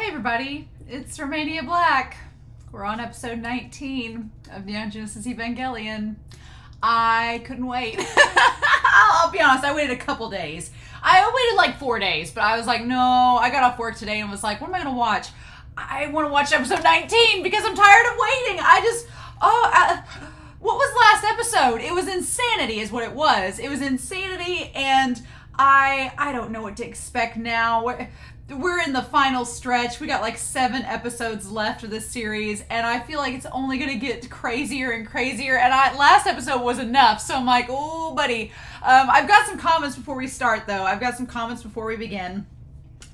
Hey everybody, it's Romania Black. We're on episode 19 of Neon Genesis Evangelion. I couldn't wait. I'll be honest, I waited a couple days. I waited like 4 days, but I was like, no, I got off work today and was like, what am I going to watch? I want to watch episode 19 because I'm tired of waiting. What was last episode? It was insanity is what it was. It was insanity, and I don't know what to expect now. We're in the final stretch. We got like 7 episodes left of this series, and I feel like it's only going to get crazier and crazier, and last episode was enough, so I'm like, oh, buddy. I've got some comments before we start, though. I've got some comments before we begin.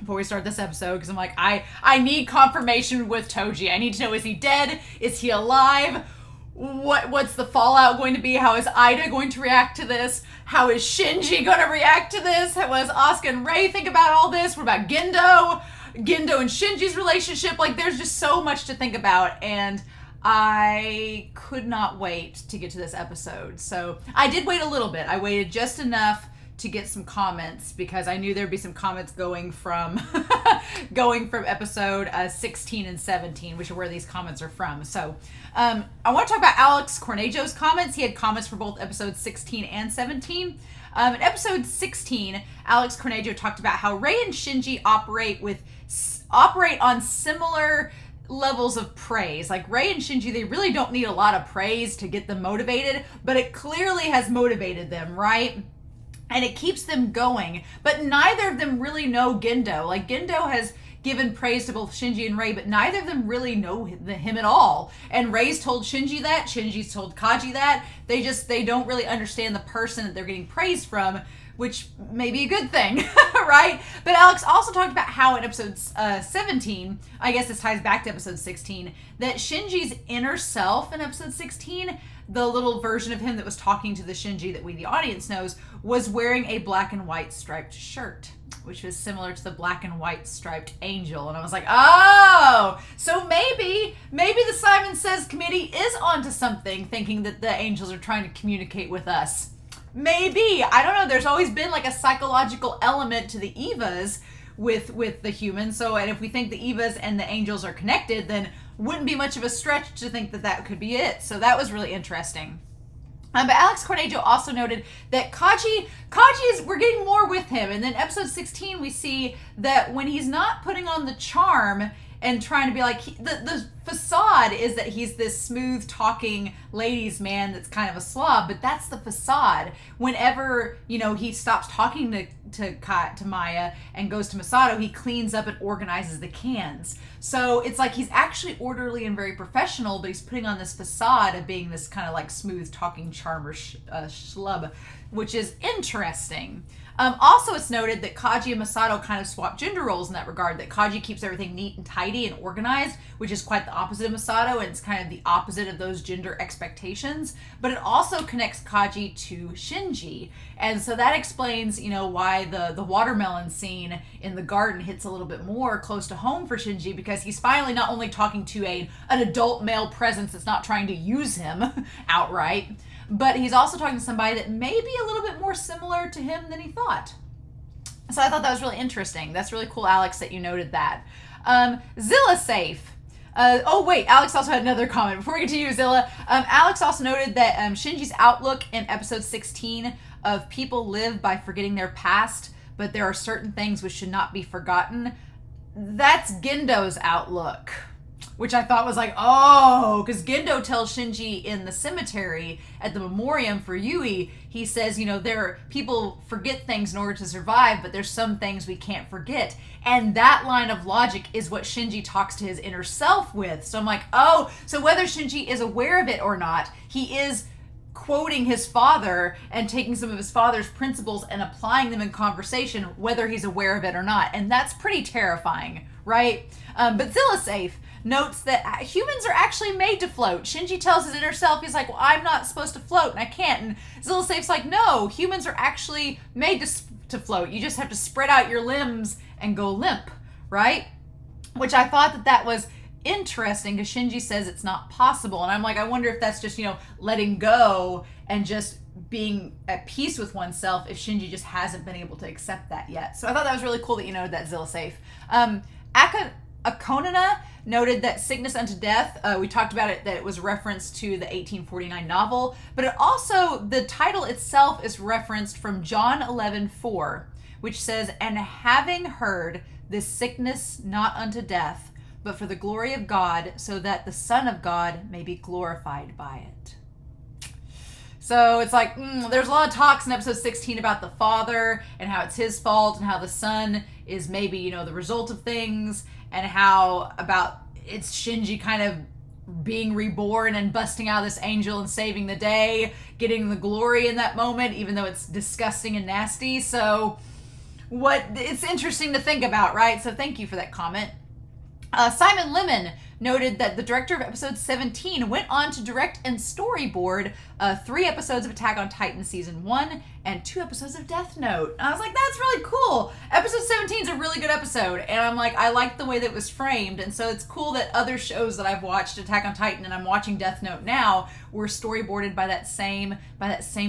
Before we start this episode, because I'm like, I need confirmation with Toji. I need to know, is he dead? Is he alive? What's the fallout going to be? How is Ida going to react to this? How is Shinji going to react to this? How does Asuka and Rei think about all this? What about Gendo? Gendo and Shinji's relationship? Like, there's just so much to think about, and I could not wait to get to this episode. So I did wait a little bit. I waited just enough to get some comments because I knew there'd be some comments going from episode 16 and 17, which are where these comments are from. So I want to talk about Alex Cornejo's comments. He had comments for both episodes 16 and 17. In episode 16, Alex Cornejo talked about how Rei and Shinji operate on similar levels of praise. Like Rei and Shinji, they really don't need a lot of praise to get them motivated, but it clearly has motivated them, right? And it keeps them going. But neither of them really know Gendo. Like, Gendo has given praise to both Shinji and Rei, but neither of them really know him at all. And Rei's told Shinji that. Shinji's told Kaji that. They don't really understand the person that they're getting praise from, which may be a good thing, right? But Alex also talked about how in episode 17, I guess this ties back to episode 16, that Shinji's inner self in episode 16, the little version of him that was talking to the Shinji that we, the audience, knows, was wearing a black and white striped shirt, which was similar to the black and white striped angel. And I was like, oh, so maybe the Simon Says committee is onto something, thinking that the angels are trying to communicate with us. Maybe. I don't know. There's always been like a psychological element to the Evas with the humans. So, and if we think the Evas and the angels are connected, then wouldn't be much of a stretch to think that could be it. So that was really interesting. But Alex Cornejo also noted that Kaji we're getting more with him. And then episode 16, we see that when he's not putting on the charm and trying to be like, the facade is that he's this smooth talking ladies man that's kind of a slob, but that's the facade. Whenever, he stops talking to Maya and goes to Masato, he cleans up and organizes the cans. So it's like he's actually orderly and very professional, but he's putting on this facade of being this kind of like smooth talking charmer schlub, which is interesting. Also, it's noted that Kaji and Masato kind of swap gender roles in that regard, that Kaji keeps everything neat and tidy and organized, which is quite the opposite of Masato, and it's kind of the opposite of those gender expectations. But it also connects Kaji to Shinji. And so that explains, why the watermelon scene in the garden hits a little bit more close to home for Shinji, because he's finally not only talking to an adult male presence that's not trying to use him outright, but he's also talking to somebody that may be a little bit more similar to him than he thought. So I thought that was really interesting. That's really cool, Alex, that you noted that. Zilla safe. Alex also had another comment. Before we get to you, Zilla, Alex also noted that Shinji's outlook in episode 16 of people live by forgetting their past, but there are certain things which should not be forgotten. That's Gendo's outlook, which I thought was like, oh, because Gendo tells Shinji in the cemetery at the memoriam for Yui, he says, people forget things in order to survive, but there's some things we can't forget. And that line of logic is what Shinji talks to his inner self with. So I'm like, oh, so whether Shinji is aware of it or not, he is quoting his father and taking some of his father's principles and applying them in conversation, whether he's aware of it or not. And that's pretty terrifying, right? But Zilla safe notes that humans are actually made to float. Shinji tells his inner self, he's like, well, I'm not supposed to float and I can't. And Zilla Safe's like, no, humans are actually made to float. You just have to spread out your limbs and go limp, right? Which I thought that was interesting, because Shinji says it's not possible. And I'm like, I wonder if that's just, letting go and just being at peace with oneself, if Shinji just hasn't been able to accept that yet. So I thought that was really cool that you noted that, Zilla Safe. Akonina noted that sickness unto death, we talked about it, that it was referenced to the 1849 novel, but it also, the title itself is referenced from John 11:4, which says, "And having heard this sickness not unto death, but for the glory of God, so that the Son of God may be glorified by it." So it's like, there's a lot of talks in episode 16 about the father and how it's his fault and how the son is maybe, the result of things, and how about it's Shinji kind of being reborn and busting out this angel and saving the day, getting the glory in that moment, even though it's disgusting and nasty. So it's interesting to think about, right? So thank you for that comment. Simon Lemon noted that the director of episode 17 went on to direct and storyboard 3 episodes of Attack on Titan season 1 and 2 episodes of Death Note. And I was like, that's really cool. Episode 17 is a really good episode. And I'm like, I like the way that it was framed. And so it's cool that other shows that I've watched, Attack on Titan, and I'm watching Death Note now, were storyboarded by that same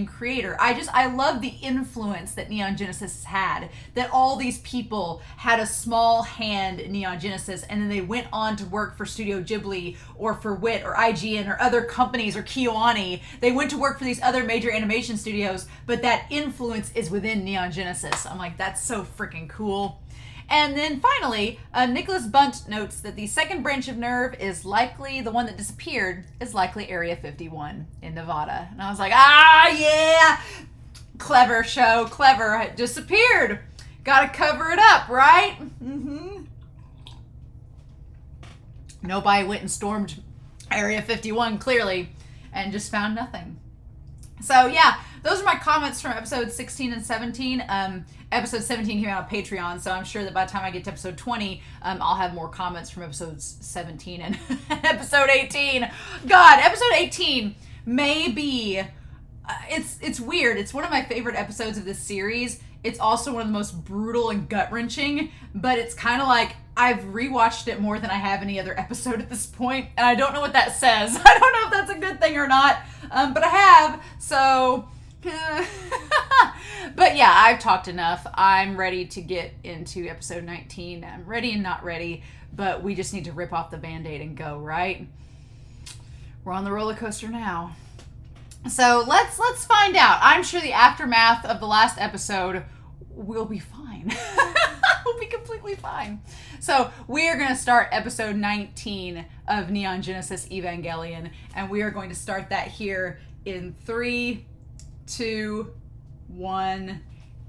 creator. I love the influence that Neon Genesis had. That all these people had a small hand in Neon Genesis, and then they went on to work for Studio Ghibli or for WIT or IGN or other companies or KyoAni. They went to work for these other major animation studios, but that influence is within Neon Genesis. I'm like, that's so freaking cool. And then finally, Nicholas Bunt notes that the second branch of NERV is likely, the one that disappeared, is likely Area 51 in Nevada. And I was like, yeah! Clever show, clever. It disappeared. Gotta cover it up, right? Mm-hmm. Nobody went and stormed Area 51, clearly, and just found nothing. So, yeah, those are my comments from episode 16 and 17. Episode 17 came out on Patreon, so I'm sure that by the time I get to episode 20, I'll have more comments from episodes 17 and episode 18. God, episode 18 may be... it's weird. It's one of my favorite episodes of this series. It's also one of the most brutal and gut-wrenching, but it's kind of like I've rewatched it more than I have any other episode at this point, and I don't know what that says. I don't know if that's a good thing or not, but I have, so... But yeah, I've talked enough. I'm ready to get into episode 19. I'm ready and not ready, but we just need to rip off the Band-Aid and go, right? We're on the roller coaster now. So let's find out. I'm sure the aftermath of the last episode will be fine. We'll be completely fine. So we are going to start episode 19 of Neon Genesis Evangelion, and we are going to start that here in 3, 2, 1,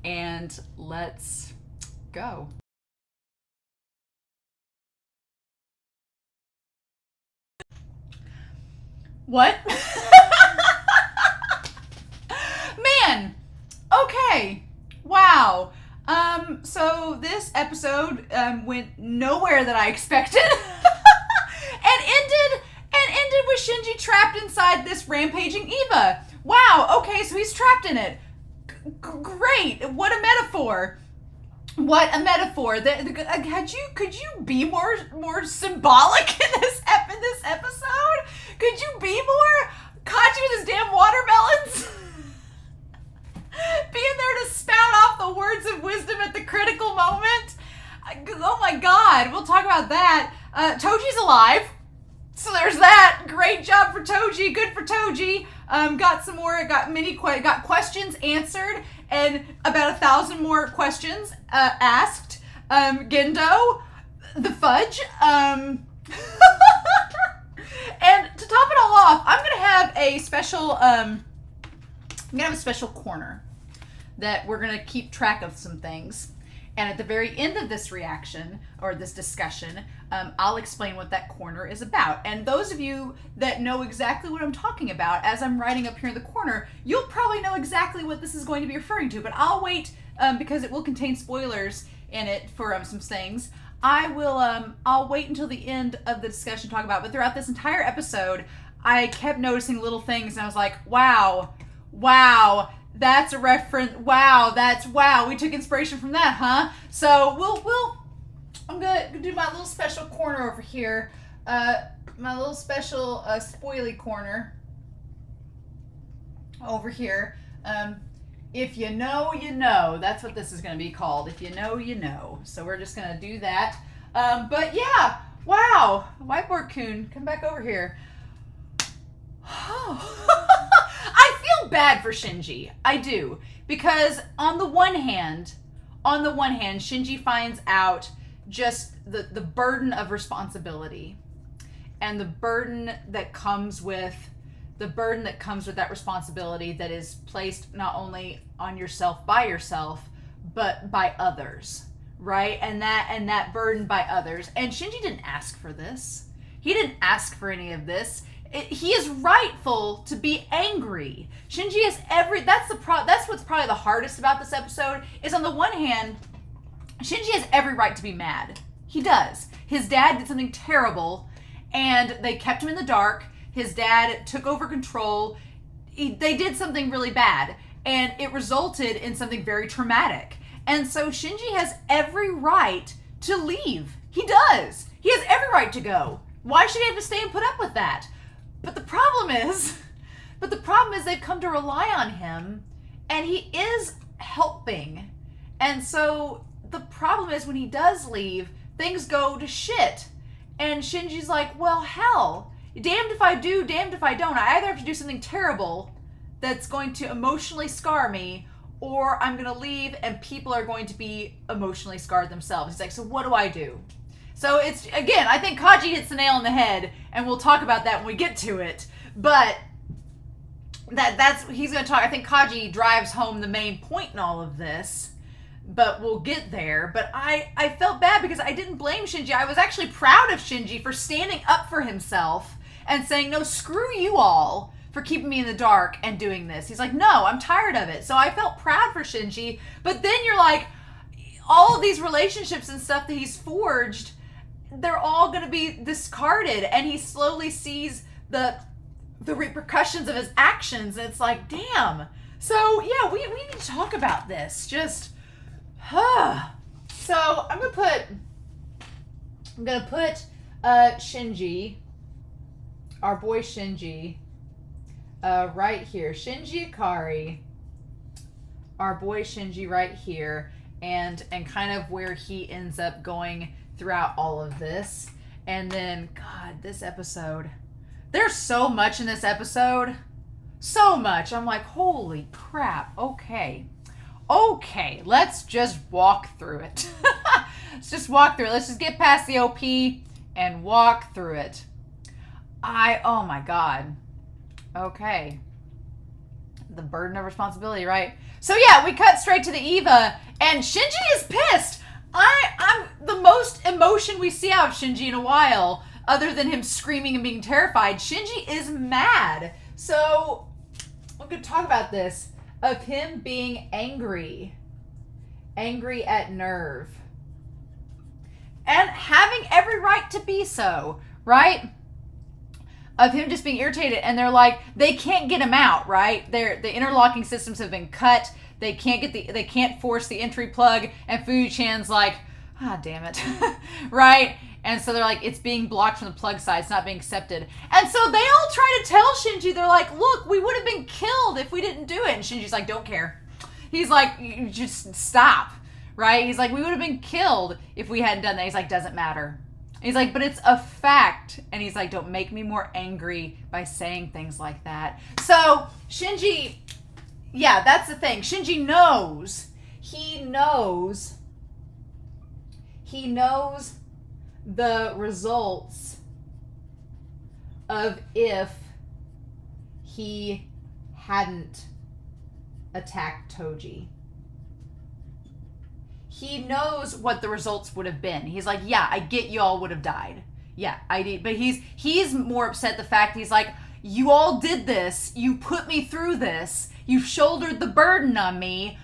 and let's go. What? Man, okay, wow. So this episode went nowhere that I expected, and ended with Shinji trapped inside this rampaging Eva. Wow, okay, so he's trapped in it. Great, what a metaphor. What a metaphor. Could you be more symbolic in this episode? Could you be more Kaji with his damn watermelons? Being there to spout off the words of wisdom at the critical moment. Oh my god, we'll talk about that. Toji's alive. So there's that. Great job for Toji. Good for Toji. Got questions answered, and about 1,000 more questions asked. Gendo, the fudge. And to top it all off, I'm gonna have a special corner that we're gonna keep track of some things. And at the very end of this reaction, or this discussion, I'll explain what that corner is about. And those of you that know exactly what I'm talking about, as I'm writing up here in the corner, you'll probably know exactly what this is going to be referring to. But I'll wait, because it will contain spoilers in it for some things. I'll wait until the end of the discussion to talk about it. But throughout this entire episode, I kept noticing little things, and I was like, wow, that's a reference. Wow, we took inspiration from that, huh? So I'm gonna do my little special corner over here. My little special spoily corner over here. If you know, you know. That's what this is gonna be called. If you know, you know. So we're just gonna do that. But yeah, wow. Whiteboard Coon, come back over here. I feel bad for Shinji. I do. Because on the one hand, Shinji finds out just the burden of responsibility and the burden that comes with that responsibility that is placed not only on yourself by yourself, but by others, right? And that burden by others. And Shinji didn't ask for this. He didn't ask for any of this. He is rightful to be angry. Shinji is that's what's probably the hardest about this episode, is on the one hand, Shinji has every right to be mad. He does. His dad did something terrible, and they kept him in the dark. His dad took over control. They did something really bad, and it resulted in something very traumatic. And so Shinji has every right to leave. He does. He has every right to go. Why should he have to stay and put up with that? But the problem is they've come to rely on him, and he is helping. And so the problem is when he does leave, things go to shit. And Shinji's like, well, hell, damned if I do, damned if I don't. I either have to do something terrible that's going to emotionally scar me, or I'm going to leave and people are going to be emotionally scarred themselves. He's like, so what do I do? So it's, again, I think Kaji hits the nail on the head, and we'll talk about that when we get to it. But he's going to talk. I think Kaji drives home the main point in all of this, but we'll get there. But I felt bad because I didn't blame Shinji. I was actually proud of Shinji for standing up for himself and saying, no, screw you all for keeping me in the dark and doing this. He's like, no, I'm tired of it. So I felt proud for Shinji. But then you're like, all of these relationships and stuff that he's forged, they're all going to be discarded, and he slowly sees the repercussions of his actions, and it's like, damn. So yeah, we need to talk about this. Just so I'm gonna put Shinji, our boy Shinji, right here. Shinji Ikari, our boy Shinji right here, and kind of where he ends up going throughout all of this. And then, God, this episode, there's so much in this episode. So much. I'm like, holy crap. Okay, let's just walk through it. Let's just walk through it. Let's just get past the OP and walk through it. Oh my God. Okay. The burden of responsibility, right? So yeah, we cut straight to the Eva, and Shinji is pissed. I'm the most emotion we see out of Shinji in a while, other than him screaming and being terrified. Shinji is mad. So we're going to talk about this, of him being angry at NERV, and having every right to be so, right? Of him just being irritated, and they're like, they can't get him out, right? The interlocking systems have been cut. They can't force the entry plug, and Fuyu-chan's like, damn it, right? And so they're like, it's being blocked from the plug side. It's not being accepted. And so they all try to tell Shinji, they're like, look, we would have been killed if we didn't do it. And Shinji's like, don't care. He's like, you just stop, right? He's like, we would have been killed if we hadn't done that. He's like, doesn't matter. He's like, but it's a fact. And he's like, don't make me more angry by saying things like that. So Shinji, yeah, that's the thing. Shinji knows. He knows the results of if he hadn't attacked Toji. He knows what the results would have been. He's like, yeah, I get you all would have died. Yeah, I did. But he's more upset the fact he's like, you all did this. You put me through this. You shouldered the burden on me.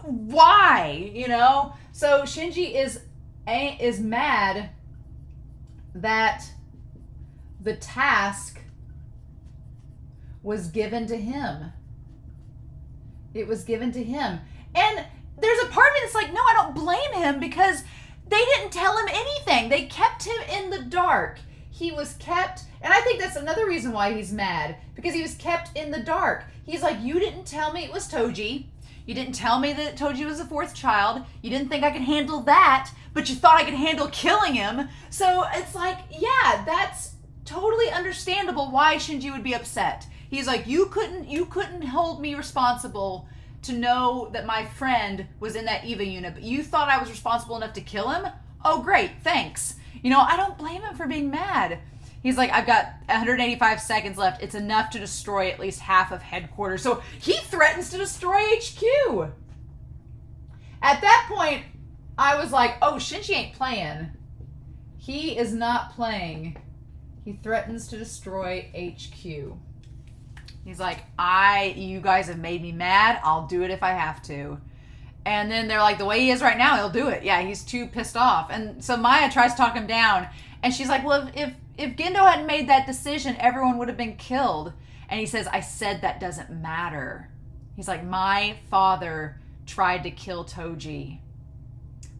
Why? You know? So Shinji is mad that the task was given to him. It was given to him. And there's a part of me that's like, no, I don't blame him, because they didn't tell him anything. They kept him in the dark. He was kept, and I think that's another reason why he's mad, because he was kept in the dark. He's like, you didn't tell me it was Toji. You didn't tell me that Toji was the fourth child. You didn't think I could handle that, but you thought I could handle killing him. So it's like, yeah, that's totally understandable why Shinji would be upset. He's like, you couldn't hold me responsible to know that my friend was in that EVA unit, but you thought I was responsible enough to kill him? Oh, great, thanks. You know, I don't blame him for being mad. He's like, I've got 185 seconds left. It's enough to destroy at least half of headquarters. So he threatens to destroy HQ. At that point, I was like, oh, Shinji ain't playing. He is not playing. He threatens to destroy HQ. He's like, you guys have made me mad. I'll do it if I have to. And then they're like, the way he is right now, he'll do it. Yeah, he's too pissed off. And so Maya tries to talk him down. And she's like, well, if Gendo hadn't made that decision, everyone would have been killed. And he says, I said that doesn't matter. He's like, my father tried to kill Toji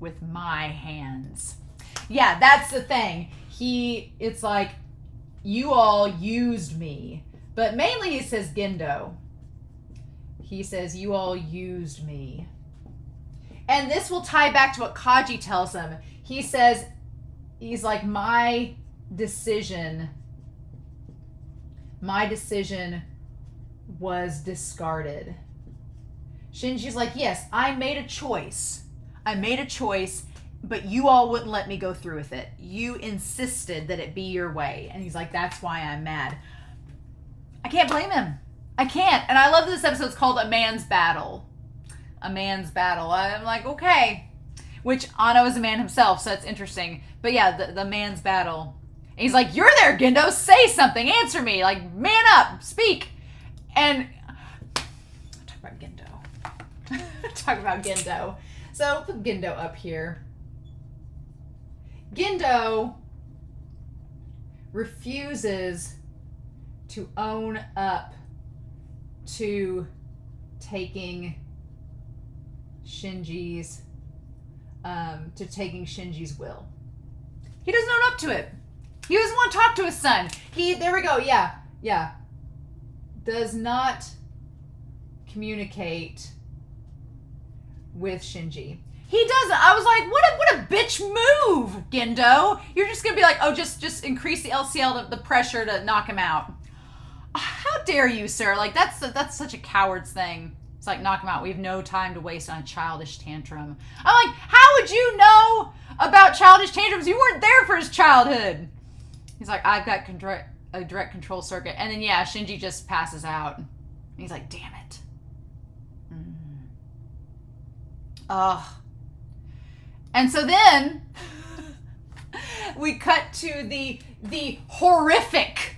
with my hands. Yeah, that's the thing. It's like, you all used me. But mainly he says Gendo. He says, you all used me. And this will tie back to what Kaji tells him. He says, he's like, my decision was discarded. Shinji's like, yes, I made a choice. But you all wouldn't let me go through with it. You insisted that it be your way. And he's like, that's why I'm mad. I can't blame him. I can't. And I love this episode. It's called A Man's Battle. A Man's Battle. I'm like, okay. Which Anno is a man himself, so that's interesting. But yeah, the man's battle. And he's like, you're there, Gendo. Say something. Answer me. Like, man up. Speak. And talk about Gendo. Talk about Gendo. So put Gendo up here. Gendo refuses to own up to taking Shinji's will. He doesn't own up to it. He doesn't want to talk to his son. There we go. Yeah. Does not communicate with Shinji. He doesn't. I was like, what a bitch move, Gendo. You're just gonna be like, oh, just increase the LCL, the pressure to knock him out. How dare you, sir? Like, that's such a coward's thing. It's like, knock him out. We have no time to waste on a childish tantrum. I'm like, how would you know about childish tantrums? You weren't there for his childhood. He's like, I've got a direct control circuit. And then, yeah, Shinji just passes out. And he's like, damn it. Ugh. And so then we cut to the horrific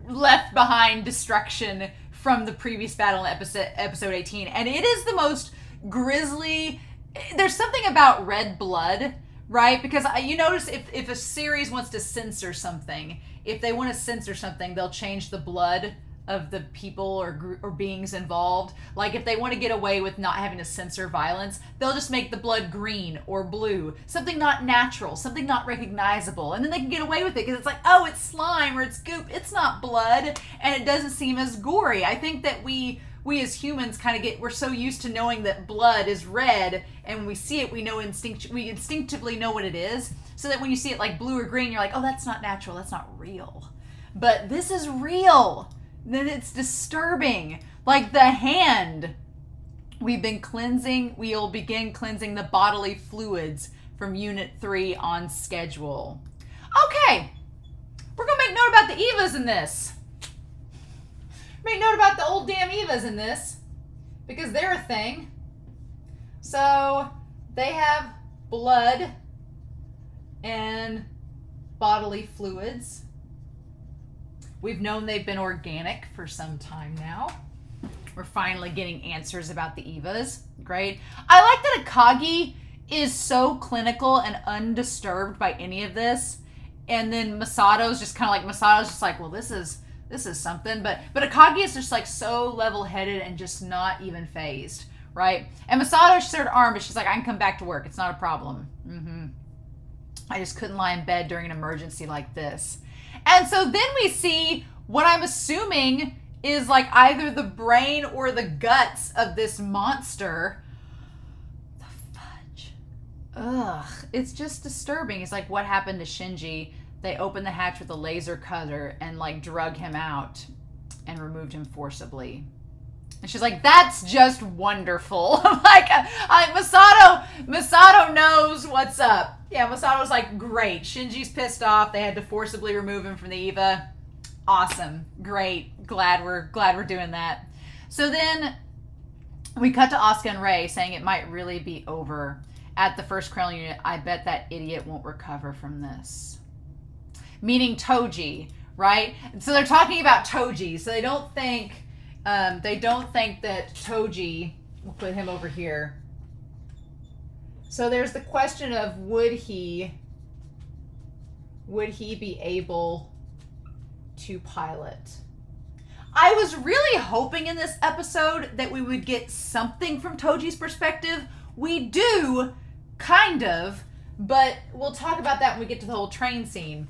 left behind destruction from the previous battle in episode 18. And it is the most grisly. There's something about red blood, right? Because you notice if a series wants to censor something, if they want to censor something, they'll change the blood of the people or beings involved. Like, if they want to get away with not having to censor violence, they'll just make the blood green or blue. Something not natural, something not recognizable. And then they can get away with it because it's like, oh, it's slime or it's goop. It's not blood. And it doesn't seem as gory. I think that we as humans we're so used to knowing that blood is red, and when we see it, we instinctively know what it is. So that when you see it like blue or green, you're like, oh, that's not natural. That's not real. But this is real. Then it's disturbing. Like the hand. We'll begin cleansing the bodily fluids from Unit 3 on schedule. Okay. We're going to make note about the Evas in this. Make note about the old damn Evas in this. Because they're a thing. So, they have blood and bodily fluids. We've known they've been organic for some time now. We're finally getting answers about the Evas. Great. I like that Akagi is so clinical and undisturbed by any of this. And then Masato's just like, well, this is something. But Akagi is just like so level-headed and just not even phased, right? And Masato, she's her arm, but she's like, I can come back to work. It's not a problem. I just couldn't lie in bed during an emergency like this. And so then we see what I'm assuming is like either the brain or the guts of this monster. The fudge. Ugh. It's just disturbing. It's like, what happened to Shinji? They opened the hatch with a laser cutter and like drug him out and removed him forcibly. And she's like, that's just wonderful. Masato knows what's up. Yeah, Masato's like, great. Shinji's pissed off. They had to forcibly remove him from the EVA. Awesome. Great. Glad we're doing that. So then we cut to Asuka and Rei saying it might really be over. At the first Krell unit, I bet that idiot won't recover from this. Meaning Toji, right? So they're talking about Toji. So they don't think that Toji, we'll put him over here. So there's the question of would he be able to pilot? I was really hoping in this episode that we would get something from Toji's perspective. We do, kind of, but we'll talk about that when we get to the whole train scene.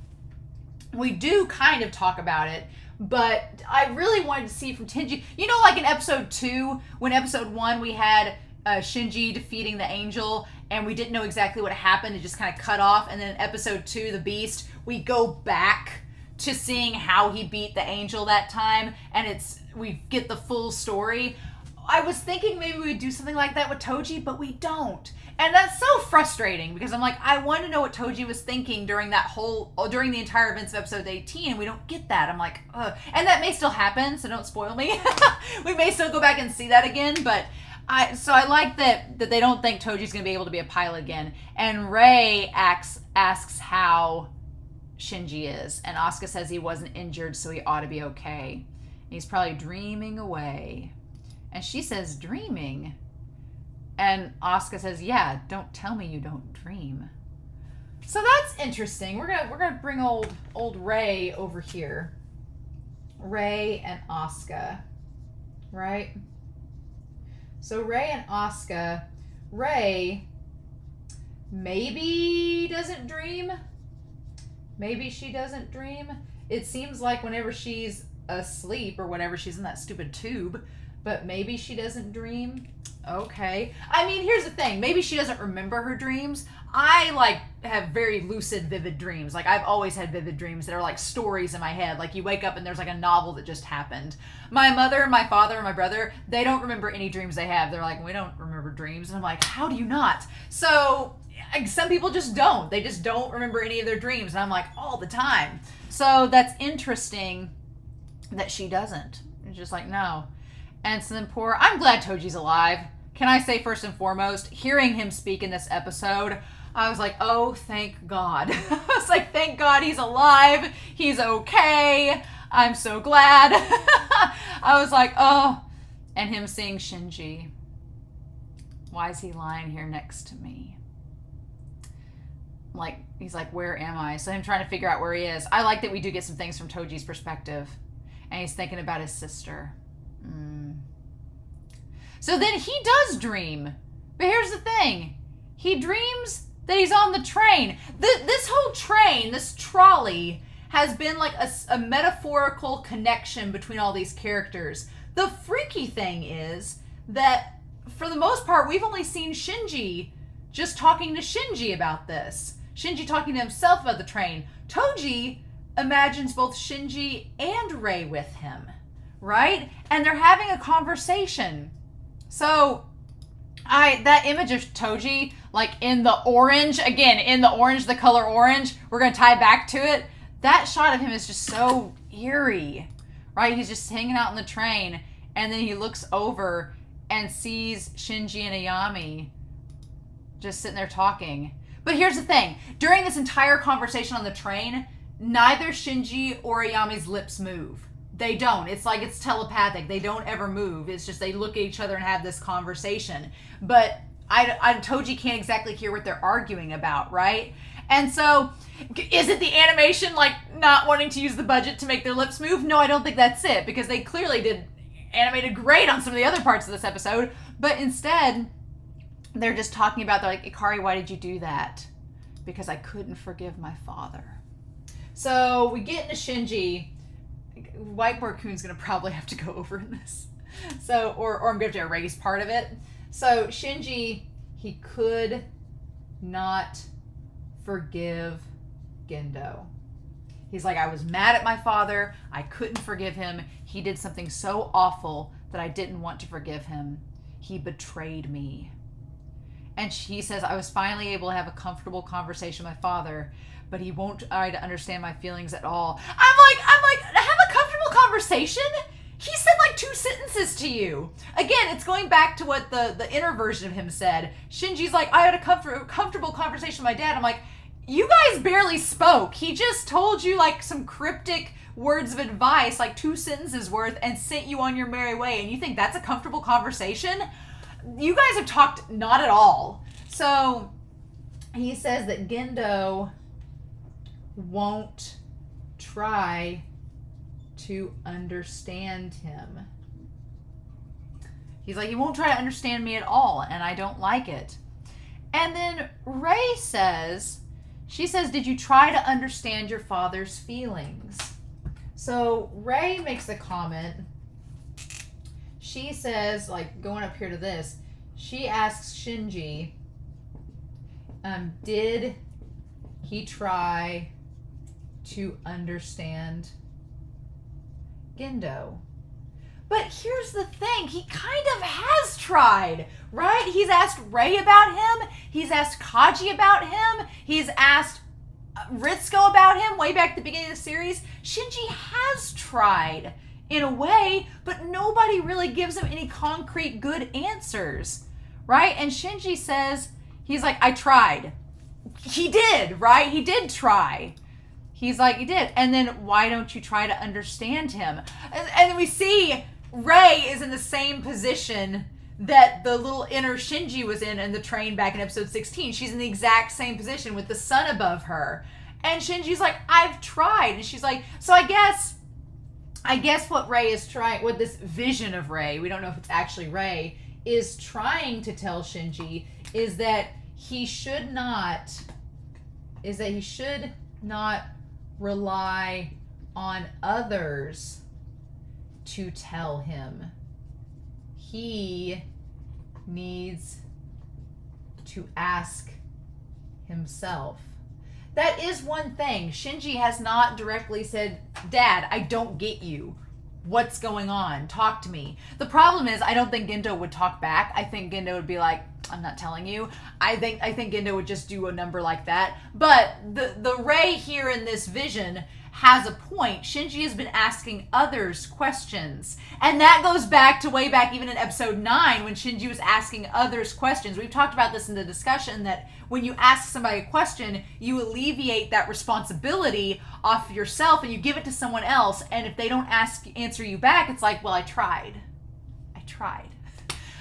We do kind of talk about it, but I really wanted to see from Shinji. You know, like in episode 2, when episode 1 we had Shinji defeating the angel, and we didn't know exactly what happened. It just kind of cut off. And then in episode 2, the Beast, we go back to seeing how he beat the angel that time, and we get the full story. I was thinking maybe we would do something like that with Toji, but we don't. And that's so frustrating because I'm like, I want to know what Toji was thinking during the entire events of episode 18, and we don't get that. I'm like, ugh. And that may still happen, so don't spoil me. We may still go back and see that again, but I like that they don't think Toji's going to be able to be a pilot again. And Rei asks how Shinji is, and Asuka says he wasn't injured, so he ought to be okay. He's probably dreaming away. And she says, dreaming? And Asuka says, yeah, don't tell me you don't dream. So that's interesting. We're gonna bring old Rei over here. Rei and Asuka. Right? So Rei and Asuka. Rei maybe doesn't dream. Maybe she doesn't dream. It seems like whenever she's asleep or whatever, she's in that stupid tube. But maybe she doesn't dream. Okay. I mean, here's the thing. Maybe she doesn't remember her dreams. I have very lucid, vivid dreams. Like, I've always had vivid dreams that are like stories in my head. Like, you wake up and there's like a novel that just happened. My mother, my father, and my brother, they don't remember any dreams they have. They're like, we don't remember dreams. And I'm like, how do you not? So some people just don't. They just don't remember any of their dreams. And I'm like, all the time. So that's interesting that she doesn't. It's just like, no. And so then I'm glad Toji's alive. Can I say first and foremost, hearing him speak in this episode, I was like, oh, thank God. I was like, thank God he's alive. He's okay. I'm so glad. I was like, oh. And him seeing Shinji. Why is he lying here next to me? Like, he's like, where am I? So him trying to figure out where he is. I like that we do get some things from Toji's perspective. And he's thinking about his sister. So then he does dream. But here's the thing. He dreams that he's on the train. This whole train, this trolley, has been like a metaphorical connection between all these characters. The freaky thing is that, for the most part, we've only seen Shinji just talking to Shinji about this. Shinji talking to himself about the train. Toji imagines both Shinji and Rei with him, right? And they're having a conversation. So, that image of Toji, like in the orange, again, in the orange, the color orange, we're going to tie back to it. That shot of him is just so eerie, right? He's just hanging out in the train, and then he looks over and sees Shinji and Ayami just sitting there talking. But here's the thing. During this entire conversation on the train, neither Shinji or Ayami's lips move. They don't. It's like it's telepathic. They don't ever move. It's just they look at each other and have this conversation. But Toji can't exactly hear what they're arguing about, right? And so, is it the animation, like, not wanting to use the budget to make their lips move? No, I don't think that's it, because they clearly did animated great on some of the other parts of this episode. But instead, they're just talking about, they're like, Ikari, why did you do that? Because I couldn't forgive my father. So, we get into Shinji. White Raccoon's gonna probably have to go over in this. So, or I'm going to have to erase part of it. So Shinji, he could not forgive Gendo. He's like, I was mad at my father. I couldn't forgive him. He did something so awful that I didn't want to forgive him. He betrayed me. And he says, I was finally able to have a comfortable conversation with my father, but he won't try to understand my feelings at all. I'm like, have a comfortable conversation? He said like 2 sentences to you. Again, it's going back to what the inner version of him said. Shinji's like, I had a comfortable conversation with my dad. I'm like, you guys barely spoke. He just told you like some cryptic words of advice, like 2 sentences worth, and sent you on your merry way. And you think that's a comfortable conversation? You guys have talked not at all. So he says that Gendo won't try to understand him. He's like, he won't try to understand me at all, and I don't like it. And then Ray says, she says, did you try to understand your father's feelings? So Ray makes a comment. She says, like, going up here to this, she asks Shinji, did he try to understand Gendo? But here's the thing, he kind of has tried, right? He's asked Ray about him, he's asked Kaji about him, he's asked Ritsuko about him way back at the beginning of the series. Shinji has tried in a way, but nobody really gives him any concrete good answers, right? And Shinji says, he's like, I tried. He did, right? He did try. He's like, he did. And then why don't you try to understand him? And then we see Ray is in the same position that the little inner Shinji was in the train back in episode 16. She's in the exact same position with the sun above her. And Shinji's like, I've tried. And she's like, so I guess what Ray is trying, what this vision of Ray, we don't know if it's actually Ray, is trying to tell Shinji is that he should not rely on others to tell him. He needs to ask himself. That is one thing. Shinji has not directly said, Dad, I don't get you. What's going on? Talk to me. The problem is, I don't think Gendo would talk back. I think Gendo would be like, I'm not telling you. I think Gendo would just do a number like that. But the Ray here in this vision has a point. Shinji has been asking others questions. And that goes back to way back even in episode 9 when Shinji was asking others questions. We've talked about this in the discussion that when you ask somebody a question, you alleviate that responsibility off of yourself and you give it to someone else. And if they don't answer you back, it's like, well, I tried.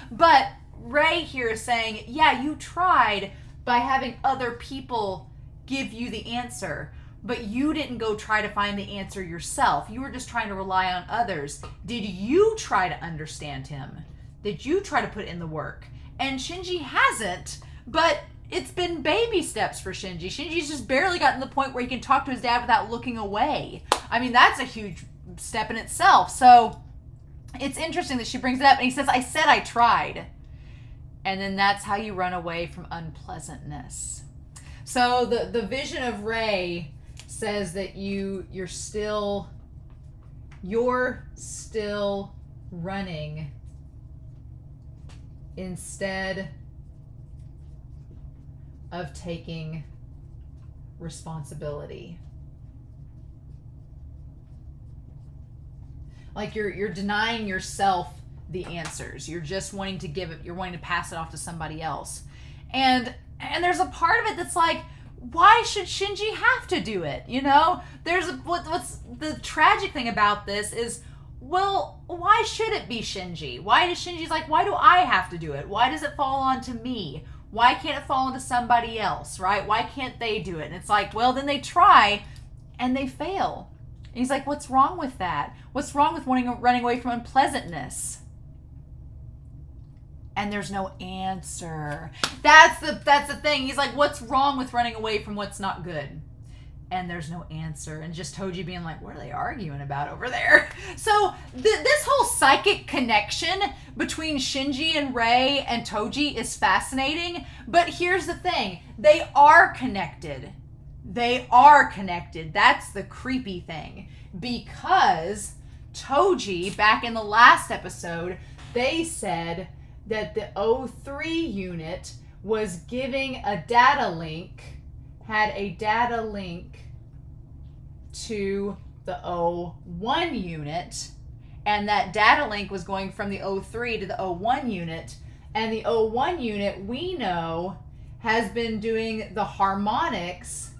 But Ray here is saying, yeah, you tried by having other people give you the answer, but you didn't go try to find the answer yourself. You were just trying to rely on others. Did you try to understand him? Did you try to put in the work? And Shinji hasn't, but it's been baby steps for Shinji. Shinji's just barely gotten to the point where he can talk to his dad without looking away. I mean, that's a huge step in itself. So it's interesting that she brings it up and he says, I said I tried. And then that's how you run away from unpleasantness. So the vision of Ray says that you're still running instead of taking responsibility. Like you're denying yourself the answers. You're just wanting to give it, you're wanting to pass it off to somebody else. And there's a part of it that's like, why should Shinji have to do it? You know, what's the tragic thing about this is, well, why should it be Shinji? Why does Shinji's like, why do I have to do it? Why does it fall onto me? Why can't it fall onto somebody else, right? Why can't they do it? And it's like, well, then they try and they fail. And he's like, what's wrong with that? What's wrong with running away from unpleasantness? And there's no answer. That's the thing. He's like, what's wrong with running away from what's not good? And there's no answer. And just Toji being like, what are they arguing about over there? So this whole psychic connection between Shinji and Rei and Toji is fascinating. But here's the thing. They are connected. They are connected. That's the creepy thing. Because Toji, back in the last episode, they said that the O3 unit was giving a data link, had a data link to the O1 unit, and that data link was going from the O3 to the O1 unit, and the O1 unit, we know, has been doing the harmonics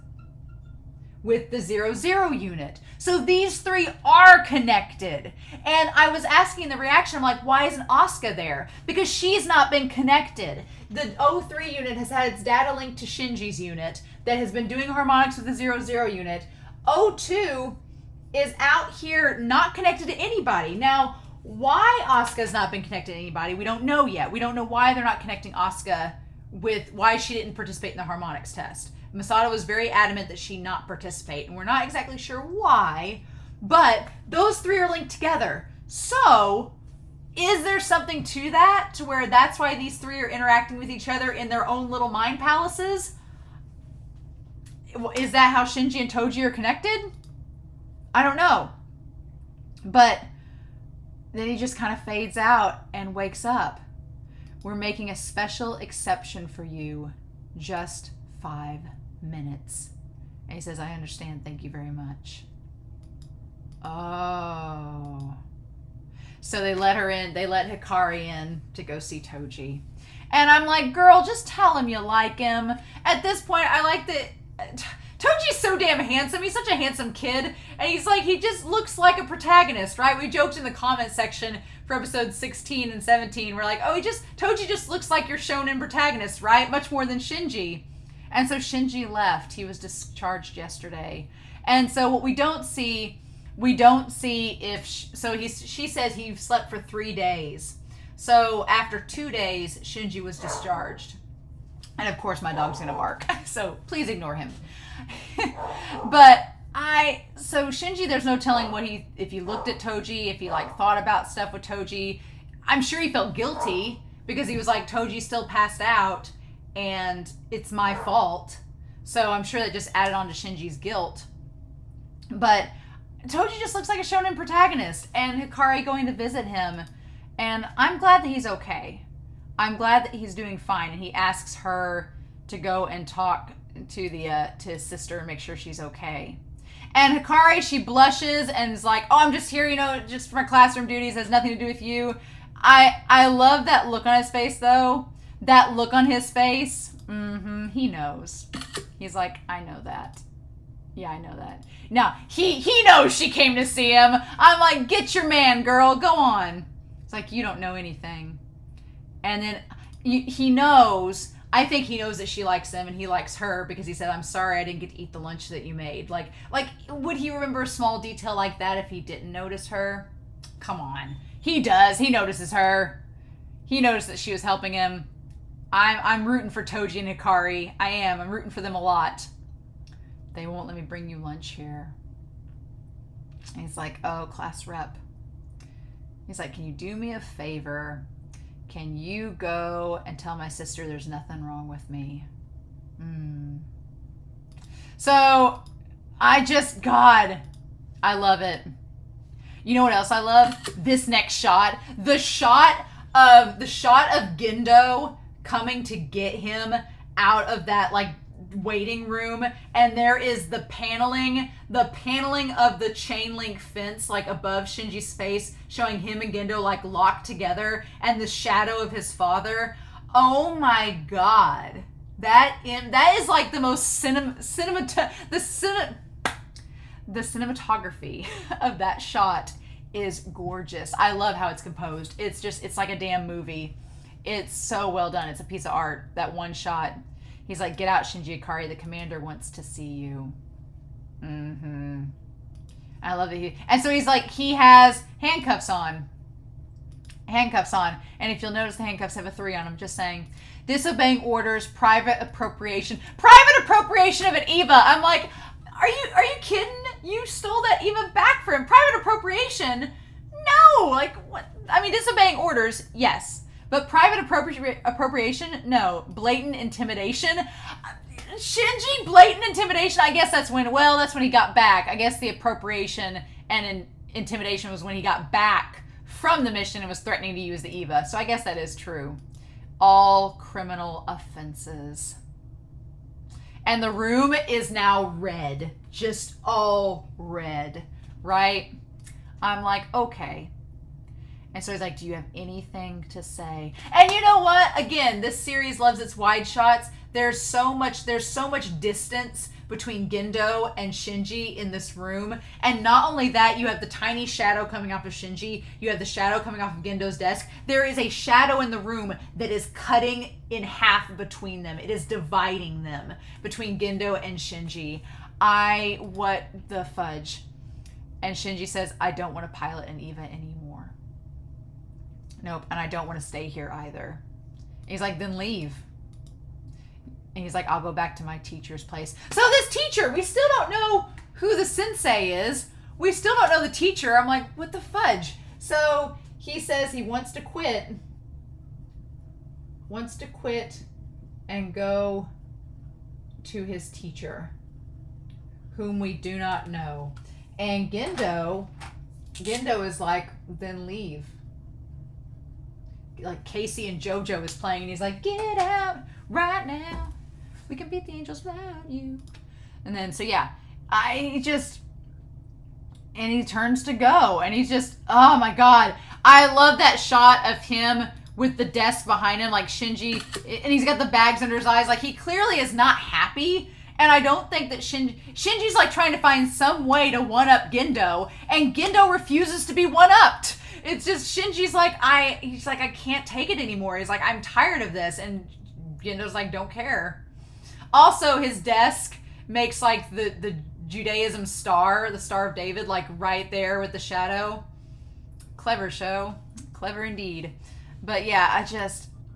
with the 00 unit. So these three are connected. And I was asking the reaction, I'm like, why isn't Asuka there? Because she's not been connected. The O3 unit has had its data linked to Shinji's unit that has been doing harmonics with the 00 unit. O2 is out here not connected to anybody. Now, why Asuka's not been connected to anybody, we don't know yet. We don't know why they're not connecting Asuka with why she didn't participate in the harmonics test. Masato was very adamant that she not participate, and we're not exactly sure why, but those three are linked together. So, is there something to that, to where that's why these three are interacting with each other in their own little mind palaces? Is that how Shinji and Toji are connected? I don't know. But then he just kind of fades out and wakes up. We're making a special exception for you. Just 5 minutes. And he says, I understand. Thank you very much. Oh. So they let her in. They let Hikari in to go see Toji. And I'm like, girl, just tell him you like him. At this point, I like that Toji's so damn handsome. He's such a handsome kid. And he's like, he just looks like a protagonist, right? We joked in the comment section for episodes 16 and 17. We're like, oh, Toji just looks like your shonen protagonist, right? Much more than Shinji. And so Shinji left. He was discharged yesterday. And so what we don't see if, she says he slept for 3 days. So after 2 days, Shinji was discharged. And of course my dog's gonna bark. So please ignore him. So Shinji, there's no telling if he looked at Toji, if he thought about stuff with Toji. I'm sure he felt guilty because he was like, Toji's still passed out and it's my fault. So I'm sure that just added on to Shinji's guilt. But Toji just looks like a shonen protagonist, and Hikari going to visit him, and I'm glad that he's okay. I'm glad that he's doing fine, and he asks her to go and talk to his sister and make sure she's okay. And Hikari, she blushes and is like, oh, I'm just here, just for my classroom duties, has nothing to do with you. I love that look on his face, though. That look on his face, he knows. He's like, I know that. Yeah, I know that. Now, he knows she came to see him. I'm like, get your man, girl, go on. It's like, you don't know anything. And then he knows, I think he knows that she likes him and he likes her because he said, I'm sorry I didn't get to eat the lunch that you made. Like, would he remember a small detail like that if he didn't notice her? Come on. He does. He notices her. He noticed that she was helping him. I'm rooting for Toji and Hikari. I am. I'm rooting for them a lot. They won't let me bring you lunch here. And he's like, oh, class rep. He's like, can you do me a favor? Can you go and tell my sister there's nothing wrong with me? So, God, I love it. You know what else I love? This next shot. The shot of Gendo coming to get him out of that, waiting room, and there is the paneling of the chain link fence above Shinji's face, showing him and Gendo locked together, and the shadow of his father. Oh my god, that is the most the cinematography of that shot is gorgeous. I love how it's composed. It's like a damn movie. It's so well done. It's a piece of art, that one shot. He's like, get out, Shinji Ikari. The commander wants to see you. I love that and so he's like, he has handcuffs on. And if you'll notice, the handcuffs have a 3 on them. Just saying. Disobeying orders, private appropriation of an Eva. I'm like, Are you kidding? You stole that Eva back for him. Private appropriation? No. Like, what? I mean, disobeying orders, yes. But private appropriation? No. Blatant intimidation? Shinji, blatant intimidation? I guess that's when he got back. I guess the appropriation and intimidation was when he got back from the mission and was threatening to use the Eva. So I guess that is true. All criminal offenses. And the room is now red. Just all red. Right? I'm like, okay. And so he's like, do you have anything to say? And you know what? Again, this series loves its wide shots. There's so much distance between Gendo and Shinji in this room. And not only that, you have the tiny shadow coming off of Shinji. You have the shadow coming off of Gendo's desk. There is a shadow in the room that is cutting in half between them. It is dividing them between Gendo and Shinji. What the fudge? And Shinji says, I don't want to pilot an Eva anymore. Nope, and I don't want to stay here either. And he's like, then leave. And he's like, I'll go back to my teacher's place. So this teacher, we still don't know who the sensei is. We still don't know the teacher. I'm like, what the fudge? So he says he wants to quit. Wants to quit and go to his teacher, whom we do not know. And Gendo is like, then leave. Like Casey and JoJo is playing, and he's like, get out right now. We can beat the angels without you. And then, so yeah, and he turns to go, and he's just, oh my God. I love that shot of him with the desk behind him, like Shinji, and he's got the bags under his eyes. Like, he clearly is not happy. And I don't think that Shinji's like trying to find some way to one-up Gendo, and Gendo refuses to be one-upped. It's just Shinji's like, he's like, I can't take it anymore. He's like, I'm tired of this. And Gendo's like, don't care. Also, his desk makes like the Judaism star, the Star of David, like right there with the shadow. Clever show. Clever indeed. But yeah,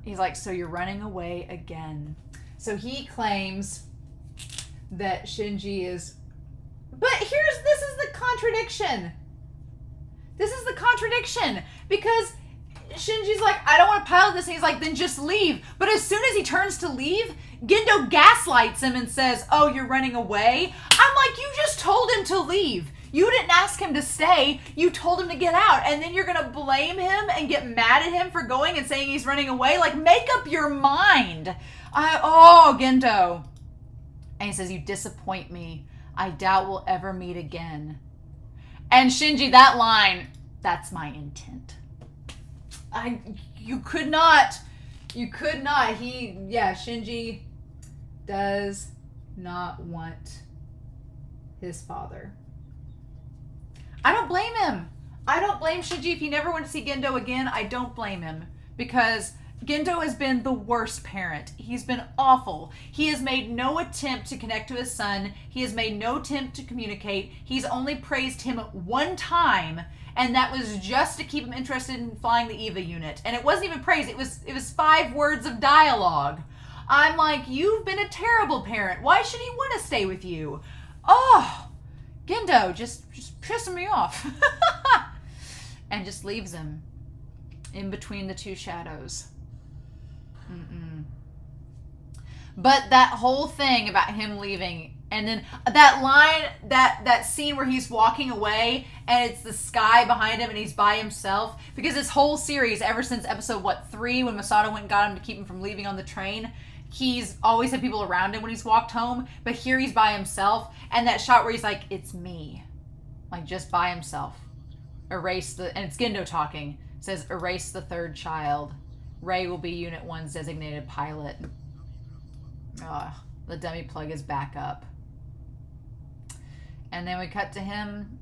he's like, so you're running away again. So he claims that Shinji is, but this is the contradiction. This is the contradiction, because Shinji's like, I don't want to pilot this, and he's like, then just leave. But as soon as he turns to leave, Gendo gaslights him and says, oh, you're running away? I'm like, you just told him to leave. You didn't ask him to stay. You told him to get out. And then you're going to blame him and get mad at him for going and saying he's running away? Like, make up your mind. Gendo. And he says, you disappoint me. I doubt we'll ever meet again. And Shinji, that line, that's my intent. You could not. Shinji does not want his father. I don't blame him. I don't blame Shinji if he never wants to see Gendo again. I don't blame him, because Gendo has been the worst parent. He's been awful. He has made no attempt to connect to his son. He has made no attempt to communicate. He's only praised him one time, and that was just to keep him interested in flying the EVA unit. And it wasn't even praise. It was 5 words of dialogue. I'm like, you've been a terrible parent. Why should he want to stay with you? Oh, Gendo just pissing me off. And just leaves him in between the two shadows. But that whole thing about him leaving, and then that line, that scene where he's walking away and it's the sky behind him and he's by himself, because this whole series, ever since episode 3, when Masato went and got him to keep him from leaving on the train, he's always had people around him when he's walked home, but here he's by himself. And that shot where he's like, it's me, like just by himself. And it's Gendo talking. It says, erase the 3rd child. Ray will be Unit 1's designated pilot. The dummy plug is back up. And then we cut to him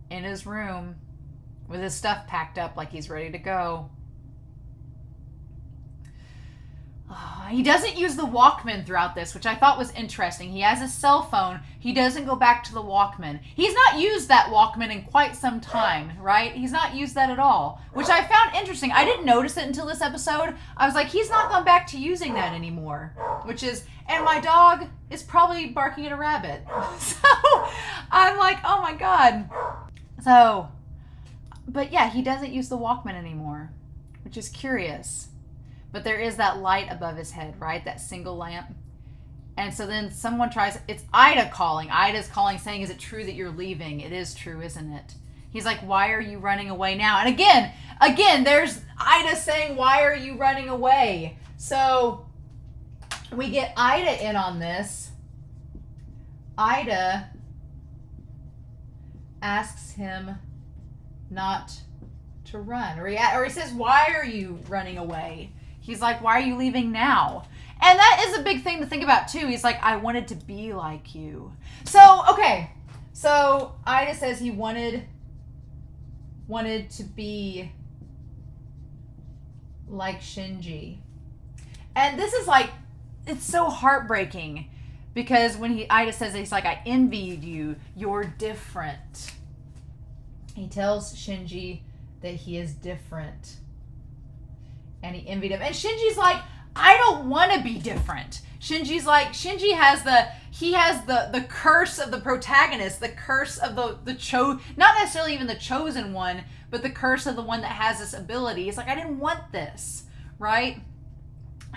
in his room with his stuff packed up like he's ready to go. He doesn't use the Walkman throughout this, which I thought was interesting. He has a cell phone. He doesn't go back to the Walkman. He's not used that Walkman in quite some time, right? He's not used that at all, which I found interesting. I didn't notice it until this episode. I was like, he's not gone back to using that anymore, which is, and my dog is probably barking at a rabbit. So I'm like, oh my God. So, but yeah, he doesn't use the Walkman anymore, which is curious. But there is that light above his head, right? That single lamp. And so then someone tries, it's Ida calling. Ida's calling saying, is it true that you're leaving? It is true, isn't it? He's like, why are you running away now? And again, there's Ida saying, why are you running away? So we get Ida in on this. Ida asks him not to run. Or he says, why are you running away? He's like, why are you leaving now? And that is a big thing to think about too. He's like, I wanted to be like you. So, okay. So Ida says he wanted to be like Shinji. And this is like, it's so heartbreaking because when Ida says it, he's like, I envied you. You're different. He tells Shinji that he is different. And he envied him. And Shinji's like, I don't want to be different. Shinji has the curse of the protagonist, the curse of not necessarily even the chosen one, but the curse of the one that has this ability. He's like, I didn't want this, right?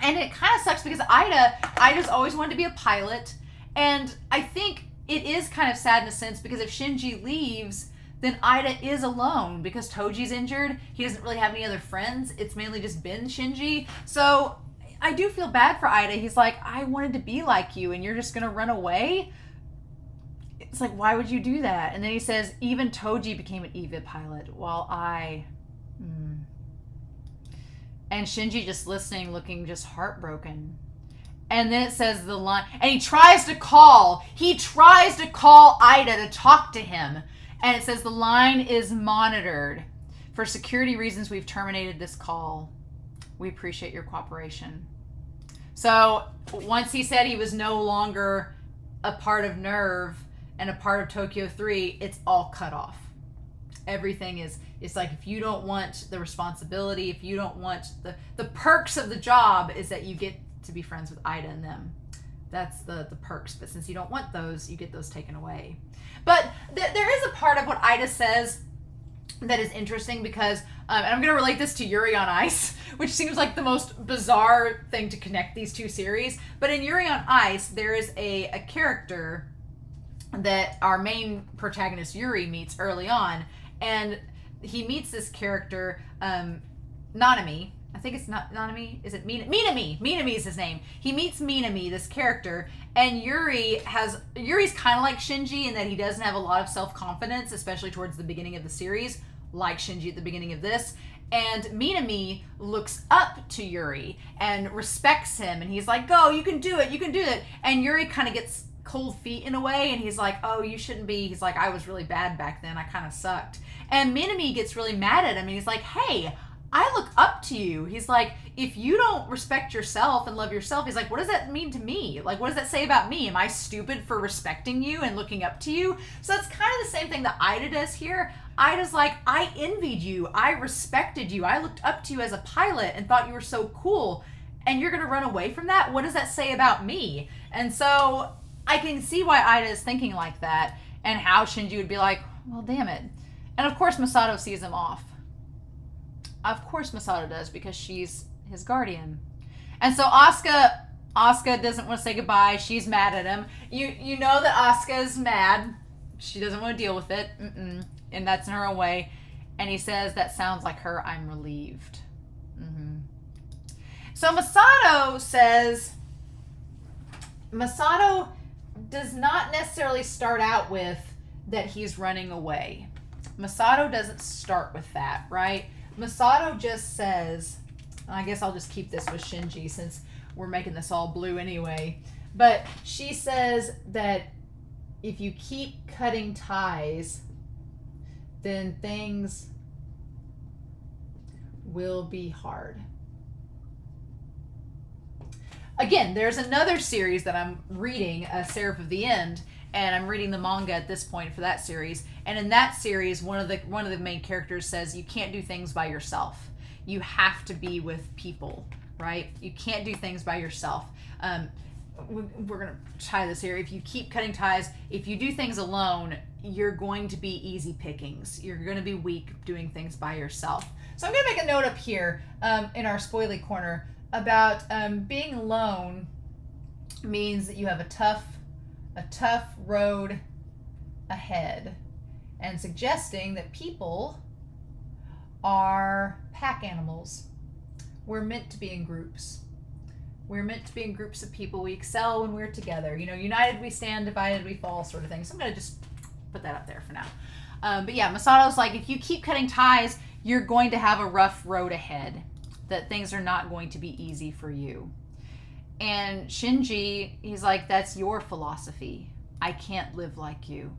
And it kind of sucks because Ida's always wanted to be a pilot. And I think it is kind of sad in a sense because if Shinji leaves, then Ida is alone because Toji's injured. He doesn't really have any other friends. It's mainly just been Shinji. So I do feel bad for Ida. He's like, I wanted to be like you and you're just going to run away? It's like, why would you do that? And then he says, even Toji became an EVA pilot while I... And Shinji just listening, looking just heartbroken. And then it says the line... And he tries to call Ida to talk to him. And it says the line is monitored. For security reasons, we've terminated this call. We appreciate your cooperation. So once he said he was no longer a part of NERV and a part of Tokyo 3, it's all cut off. Everything is, it's like if you don't want the responsibility, if you don't want the perks of the job is that you get to be friends with Ida and them. That's the perks. But since you don't want those, you get those taken away. But there is a part of what Ida says that is interesting because, and I'm going to relate this to Yuri on Ice, which seems like the most bizarre thing to connect these two series. But in Yuri on Ice, there is a character that our main protagonist Yuri meets early on. And he meets this character, Nanami. I think it's not Nanami. Is it Minami? Minami is his name. He meets Minami, this character, and Yuri's kind of like Shinji in that he doesn't have a lot of self-confidence, especially towards the beginning of the series, like Shinji at the beginning of this. And Minami looks up to Yuri and respects him, and he's like, "Go, you can do it, you can do it." And Yuri kind of gets cold feet in a way, and he's like, "Oh, you shouldn't be." He's like, "I was really bad back then. I kind of sucked." And Minami gets really mad at him, and he's like, "Hey, I look up to you." He's like, if you don't respect yourself and love yourself, he's like, what does that mean to me? Like, what does that say about me? Am I stupid for respecting you and looking up to you? So that's kind of the same thing that Ida does here. Ida's like, I envied you. I respected you. I looked up to you as a pilot and thought you were so cool. And you're going to run away from that? What does that say about me? And so I can see why Ida is thinking like that and how Shinji would be like, well, damn it. And of course, Masato sees him off. Of course Masato does, because she's his guardian. And so Asuka doesn't want to say goodbye. She's mad at him. You know that Asuka is mad. She doesn't want to deal with it. And that's in her own way. And he says, that sounds like her. I'm relieved. So Masato says, Masato does not necessarily start out with that he's running away. Masato doesn't start with that, right? Masato just says, I guess I'll just keep this with Shinji since we're making this all blue anyway. But she says that if you keep cutting ties, then things will be hard. again, there's another series that I'm reading, Seraph of the End, and I'm reading the manga at this point for that series. And in that series, one of the main characters says you can't do things by yourself. You have to be with people, right? You can't do things by yourself. We're going to tie this here. If you keep cutting ties, if you do things alone, you're going to be easy pickings. You're going to be weak doing things by yourself. So I'm going to make a note up here in our spoily corner about being alone means that you have a tough road ahead, and suggesting that people are pack animals. We're meant to be in groups. We're meant to be in groups of people. We excel when we're together. You know, united we stand, divided we fall, sort of thing. So I'm going to just put that up there for now. But yeah, Masato's like, if you keep cutting ties, you're going to have a rough road ahead. That things are not going to be easy for you. And Shinji, he's like, that's your philosophy. I can't live like you.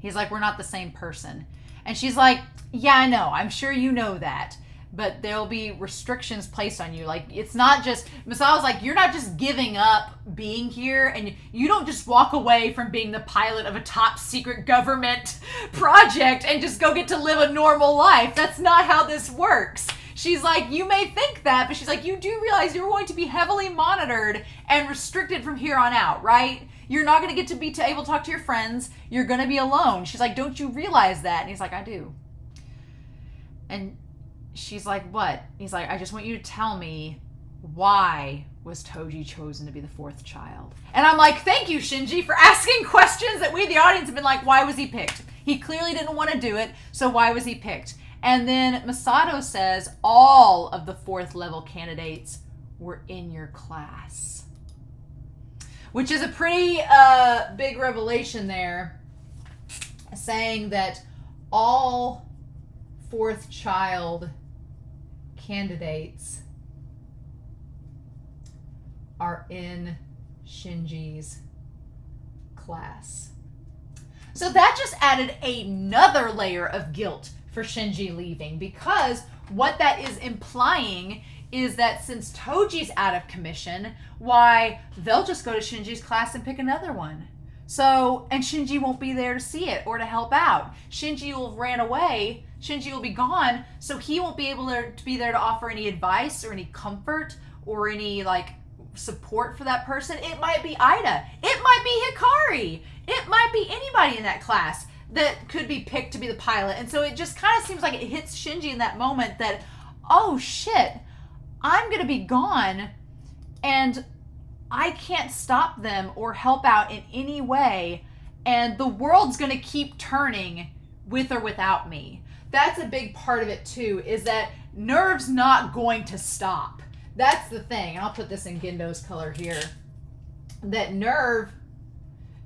He's like, we're not the same person. And she's like, yeah, I know. I'm sure you know that. But there'll be restrictions placed on you. Like, it's not just, Masato's like, you're not just giving up being here, and you don't just walk away from being the pilot of a top secret government project and just go get to live a normal life. That's not how this works. She's like, you may think that, but she's like, you do realize you're going to be heavily monitored and restricted from here on out, right? You're not going to get to be able to talk to your friends. You're going to be alone. She's like, don't you realize that? And he's like, I do. And she's like, what? He's like, I just want you to tell me, why was Toji chosen to be the fourth child? And I'm like, thank you, Shinji, for asking questions that we, the audience, have been like, why was he picked? He clearly didn't want to do it, so why was he picked? And then Masato says all of the fourth level candidates were in your class. Which is a pretty big revelation there, saying that all fourth child candidates are in Shinji's class. So that just added another layer of guilt for Shinji leaving, because what that is implying is that since Toji's out of commission, why, they'll just go to Shinji's class and pick another one. So, and Shinji won't be there to see it or to help out. Shinji will have ran away, Shinji will be gone, so he won't be able to be there to offer any advice or any comfort or any, like, support for that person. It might be Ida. It might be Hikari. It might be anybody in that class that could be picked to be the pilot. And so it just kind of seems like it hits Shinji in that moment that, oh shit, I'm going to be gone and I can't stop them or help out in any way. And the world's going to keep turning with or without me. That's a big part of it too, is that NERV's not going to stop. That's the thing. And I'll put this in Gendo's color here. That NERV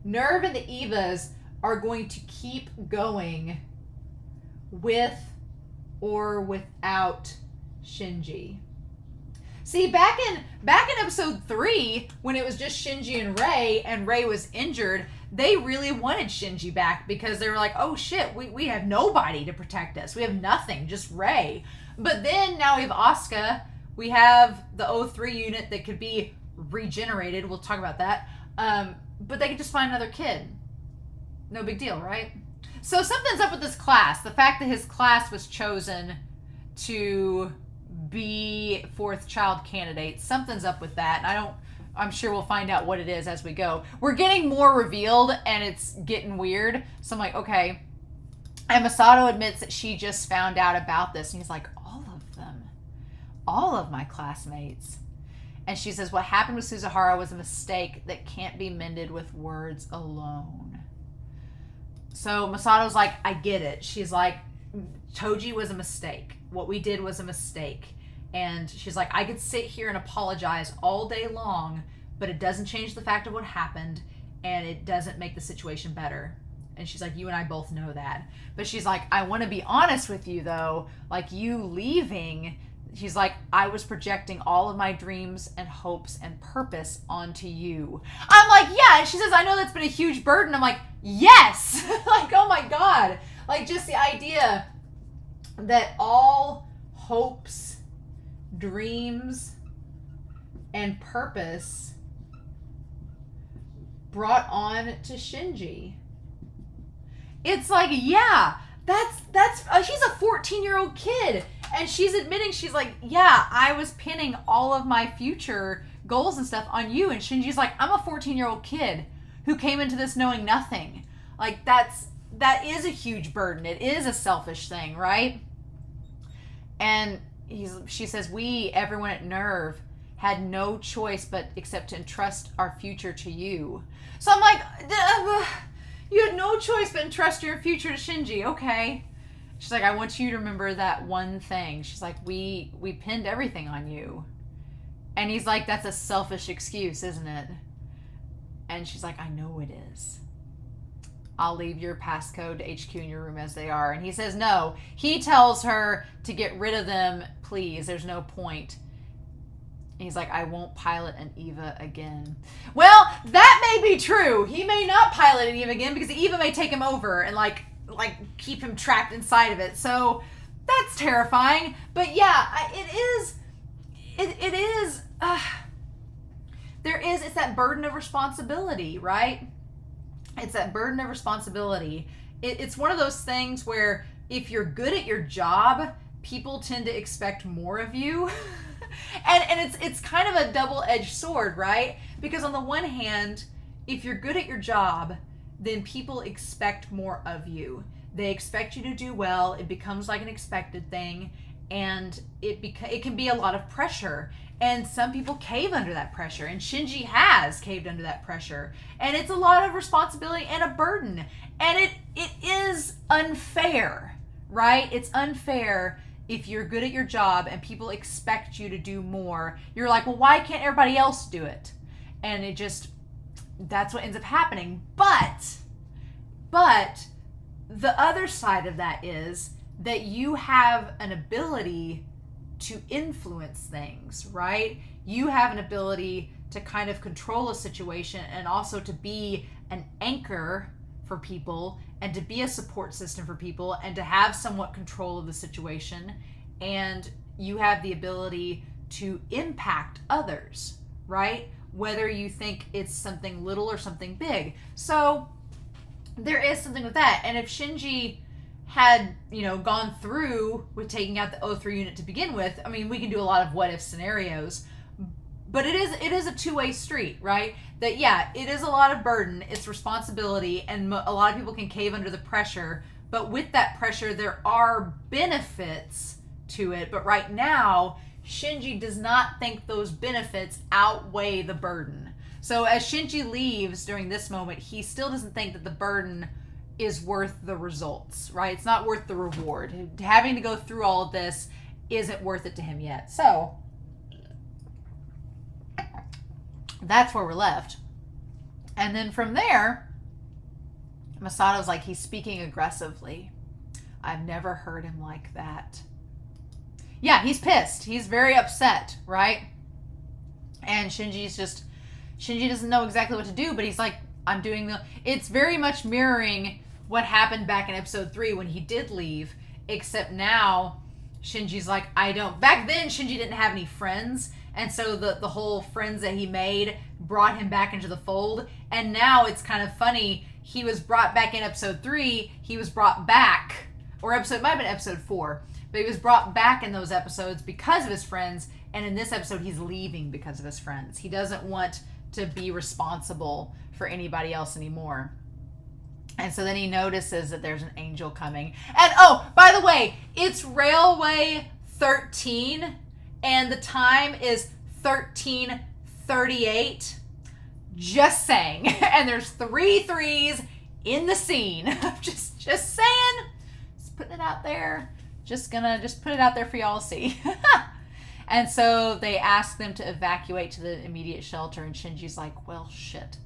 and the Evas are going to keep going with or without Shinji. See, back in episode 3, when it was just Shinji and Rei was injured, they really wanted Shinji back because they were like, oh shit, we have nobody to protect us. We have nothing, just Rei. But then now we have Asuka. We have the O3 unit that could be regenerated. We'll talk about that. But they could just find another kid. No big deal, right? So something's up with this class. The fact that his class was chosen to be fourth child candidate, something's up with that. And I'm sure we'll find out what it is as we go. We're getting more revealed and it's getting weird. So I'm like, okay. And Masato admits that she just found out about this. And he's like, all of them. All of my classmates. And she says, what happened with Suzuhara was a mistake that can't be mended with words alone. So Masato's like, I get it. She's like, Toji was a mistake. What we did was a mistake. And she's like, I could sit here and apologize all day long, but it doesn't change the fact of what happened, and it doesn't make the situation better. And she's like, you and I both know that. But she's like, I want to be honest with you, though. Like, you leaving, she's like, I was projecting all of my dreams and hopes and purpose onto you. I'm like, yeah. And she says, I know that's been a huge burden. I'm like, yes. Like, oh my God. Like, just the idea that all hopes, dreams, and purpose brought on to Shinji. It's like, yeah, that's she's a 14-year-old kid, and she's admitting, she's like, yeah, I was pinning all of my future goals and stuff on you. And Shinji's like, I'm a 14-year-old kid who came into this knowing nothing. Like, that is a huge burden. It is a selfish thing, right? And she says, everyone at NERV, had no choice but except to entrust our future to you. So I'm like, you had no choice but entrust your future to Shinji. Okay. She's like, I want you to remember that one thing. She's like, we pinned everything on you. And he's like, that's a selfish excuse, isn't it? And she's like, I know it is. I'll leave your passcode to HQ in your room as they are. And he says no. He tells her to get rid of them, please. There's no point. And he's like, I won't pilot an Eva again. Well, that may be true. He may not pilot an Eva again because the Eva may take him over and like keep him trapped inside of it. So that's terrifying. But yeah, it's that burden of responsibility, right? It's that burden of responsibility. It's one of those things where if you're good at your job, people tend to expect more of you. and it's kind of a double-edged sword, right? Because on the one hand, if you're good at your job, then people expect more of you. They expect you to do well. It becomes like an expected thing, and it can be a lot of pressure. And some people cave under that pressure, and Shinji has caved under that pressure. And it's a lot of responsibility and a burden. And it is unfair, right? It's unfair if you're good at your job and people expect you to do more. You're like, well, why can't everybody else do it? And that's what ends up happening. But the other side of that is that you have an ability to influence things, right? You have an ability to kind of control a situation and also to be an anchor for people and to be a support system for people and to have somewhat control of the situation. And you have the ability to impact others, right? Whether you think it's something little or something big. So there is something with that. And if Shinji had, gone through with taking out the O3 unit to begin with, I mean, we can do a lot of what if scenarios, but it is a two-way street, right? That, yeah, it is a lot of burden, it's responsibility, and a lot of people can cave under the pressure, but with that pressure, there are benefits to it. But right now, Shinji does not think those benefits outweigh the burden. So as Shinji leaves during this moment, he still doesn't think that the burden is worth the results, right? It's not worth the reward. Having to go through all of this isn't worth it to him yet. So that's where we're left. And then from there, Masato's like, he's speaking aggressively. I've never heard him like that. Yeah, he's pissed. He's very upset, right? And Shinji doesn't know exactly what to do, but he's like, it's very much mirroring what happened back in episode 3 when he did leave, except now Shinji's like, back then Shinji didn't have any friends, and so the whole friends that he made brought him back into the fold, and now it's kind of funny, he was brought back in episode 3, he was brought back, or it might have been episode 4, but he was brought back in those episodes because of his friends, and in this episode he's leaving because of his friends. He doesn't want to be responsible for anybody else anymore. And so then he notices that there's an angel coming. And oh, by the way, it's Railway 13 and the time is 13:38. Just saying. And there's 3 3s in the scene. just saying. Just putting it out there. Just put it out there for y'all to see. And so they ask them to evacuate to the immediate shelter, and Shinji's like, well, shit.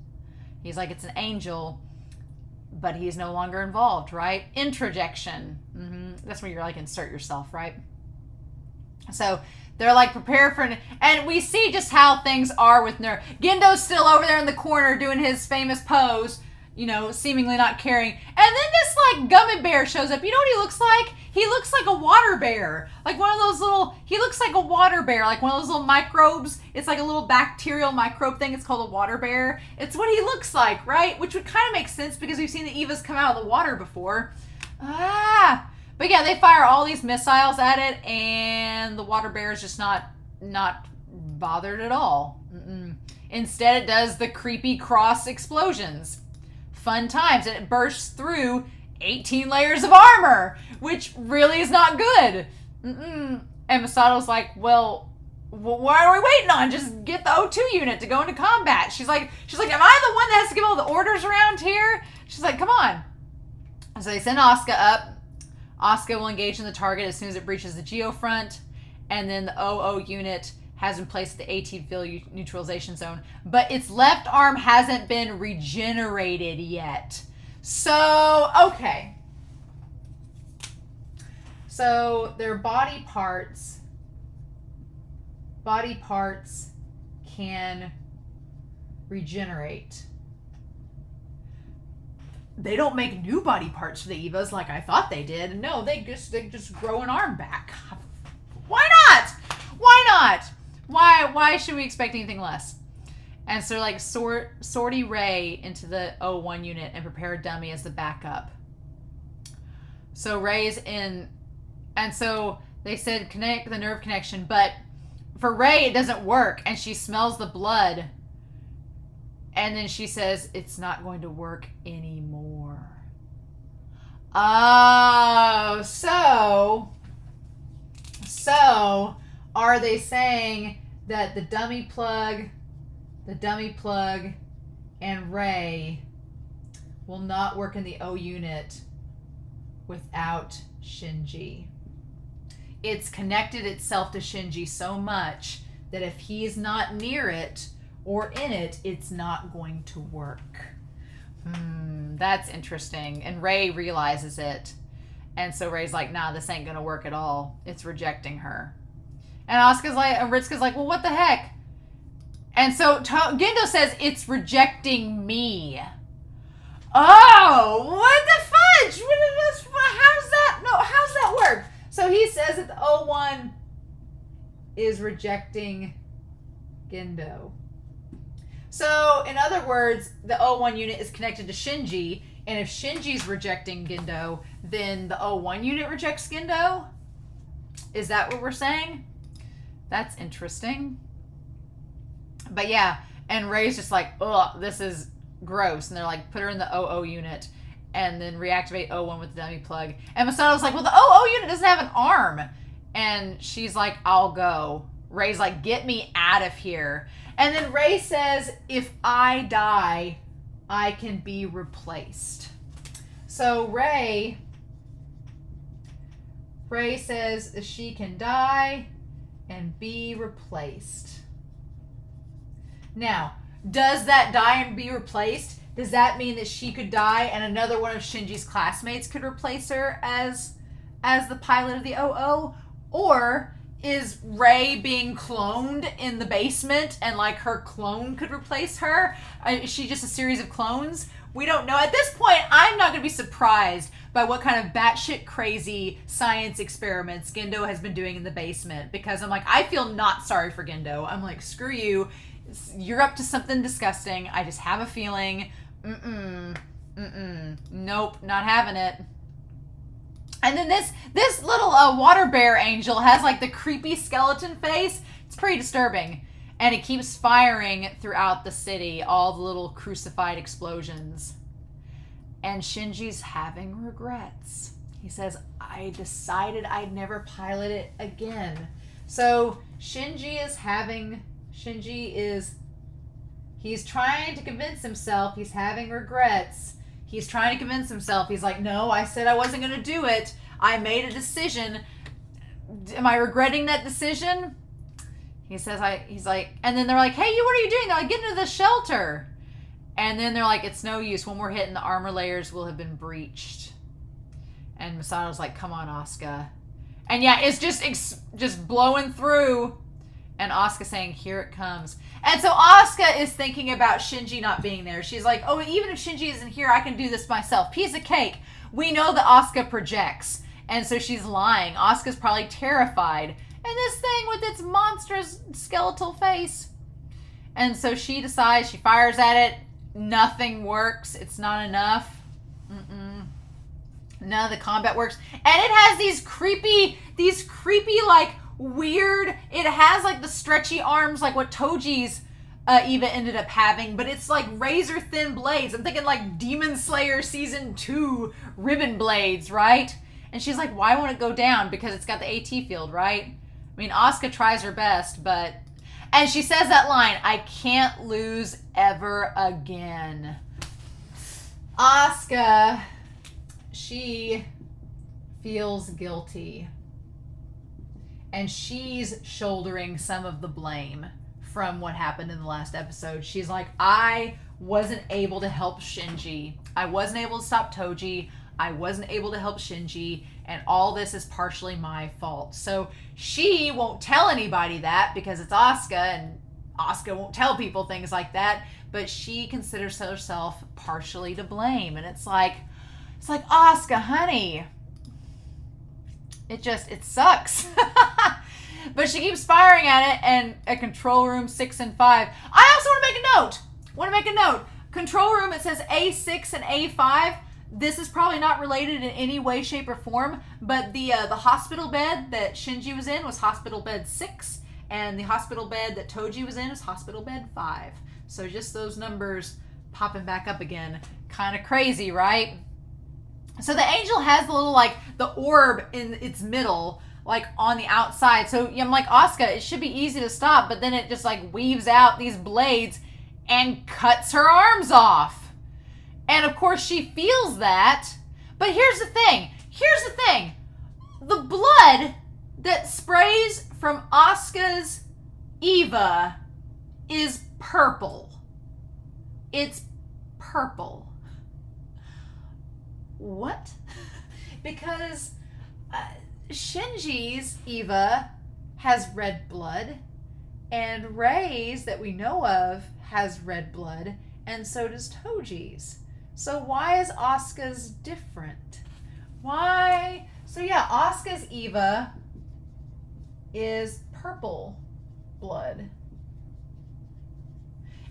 He's like, it's an angel, but he's no longer involved, right? Introjection. That's where you're like, insert yourself, right? So they're like, prepare for, and we see just how things are with NERV. Gendo's still over there in the corner doing his famous pose. seemingly not caring. And then this, like, gummy bear shows up. You know what he looks like? He looks like a water bear. Like one of those he looks like a water bear, like one of those little microbes. It's like a little bacterial microbe thing. It's called a water bear. It's what he looks like, right? Which would kind of make sense because we've seen the Evas come out of the water before. But yeah, they fire all these missiles at it, and the water bear is just not bothered at all. Instead, it does the creepy cross explosions. Fun times. And it bursts through 18 layers of armor, which really is not good. And Masato's like, well, what are we waiting on? Just get the O2 unit to go into combat. She's like, am I the one that has to give all the orders around here? She's like, come on. So they send Asuka up. Asuka will engage in the target as soon as it breaches the geofront. And then the OO unit has been placed at the AT field neutralization zone. But its left arm hasn't been regenerated yet. So, okay. So their body parts can regenerate. They don't make new body parts for the Evas like I thought they did. No, they just grow an arm back. Why not? Why not? Why should we expect anything less? And so, like, sortie Rey into the O1 unit and prepare a dummy as the backup. So Rey's in, and so they said connect the nerve connection, but for Rey it doesn't work, and she smells the blood, and then she says it's not going to work anymore. Oh, so are they saying that the dummy plug and Rey will not work in the O unit without Shinji? It's connected itself to Shinji so much that if he's not near it or in it, it's not going to work. That's interesting. And Rey realizes it. And so Rey's like, nah, this ain't gonna work at all. It's rejecting her. And Ritsuka's like, well, what the heck? And so Gendo says, it's rejecting me. Oh, what the fudge? How's that work? So he says that the O1 is rejecting Gendo. So, in other words, the O1 unit is connected to Shinji, and if Shinji's rejecting Gendo, then the O1 unit rejects Gendo? Is that what we're saying? That's interesting. But yeah, and Rey's just like, ugh, this is gross. And they're like, put her in the OO unit and then reactivate O1 with the dummy plug. And Masato's like, well, the OO unit doesn't have an arm. And she's like, I'll go. Rey's like, get me out of here. And then Rey says, if I die, I can be replaced. So Rey says that she can die and be replaced. Now, does that die and be replaced? Does that mean that she could die and another one of Shinji's classmates could replace her as the pilot of the OO? Or is Rey being cloned in the basement and like her clone could replace her? Is she just a series of clones? We don't know. At this point, I'm not going to be surprised by what kind of batshit crazy science experiments Gendo has been doing in the basement, because I'm like, I feel not sorry for Gendo. I'm like, screw you. You're up to something disgusting. I just have a feeling. Nope, not having it. And then this little water bear angel has like the creepy skeleton face. It's pretty disturbing. And it keeps firing throughout the city, all the little crucified explosions. And Shinji's having regrets. He says, I decided I'd never pilot it again. So he's trying to convince himself he's having regrets. He's trying to convince himself. He's like, no, I said I wasn't going to do it. I made a decision. Am I regretting that decision? He's like, and then they're like, hey, what are you doing? They're like, get into the shelter. And then they're like, it's no use. One more hit and the armor layers will have been breached. And Masato's like, come on, Asuka. And yeah, it's just blowing through. And Asuka saying, here it comes. And so Asuka is thinking about Shinji not being there. She's like, oh, even if Shinji isn't here, I can do this myself. Piece of cake. We know that Asuka projects. And so she's lying. Asuka's probably terrified. And this thing with its monstrous skeletal face. And so she decides, she fires at it. Nothing works. It's not enough. None of the combat works. And it has these creepy, like, weird, it has like the stretchy arms like what Toji's Eva ended up having, but it's like razor thin blades. I'm thinking like Demon Slayer season 2 ribbon blades, right? And she's like, why won't it go down? Because it's got the AT field, right? I mean, Asuka tries her best, but... And she says that line, I can't lose ever again. Asuka, she feels guilty. And she's shouldering some of the blame from what happened in the last episode. She's like, I wasn't able to help Shinji. I wasn't able to stop Toji. I wasn't able to help Shinji. And all this is partially my fault. So she won't tell anybody that because it's Asuka. And Asuka won't tell people things like that. But she considers herself partially to blame. And it's like, Asuka, honey. It sucks. But she keeps firing at it, and at Control Room 6 and 5. I also want to make a note. Control Room, it says A6 and A5. This is probably not related in any way, shape, or form, but the hospital bed that Shinji was in was hospital bed 6, and the hospital bed that Toji was in is hospital bed 5. So just those numbers popping back up again. Kind of crazy, right? So the angel has the little, like, the orb in its middle, like, on the outside. So I'm like, Asuka, it should be easy to stop, but then it just, like, weaves out these blades and cuts her arms off. And, of course, she feels that. But here's the thing. The blood that sprays from Asuka's Eva is purple. It's purple. What? Because Shinji's Eva has red blood, and Rei's that we know of has red blood, and so does Toji's. So why is Asuka's different? Why? So yeah, Asuka's Eva is purple blood.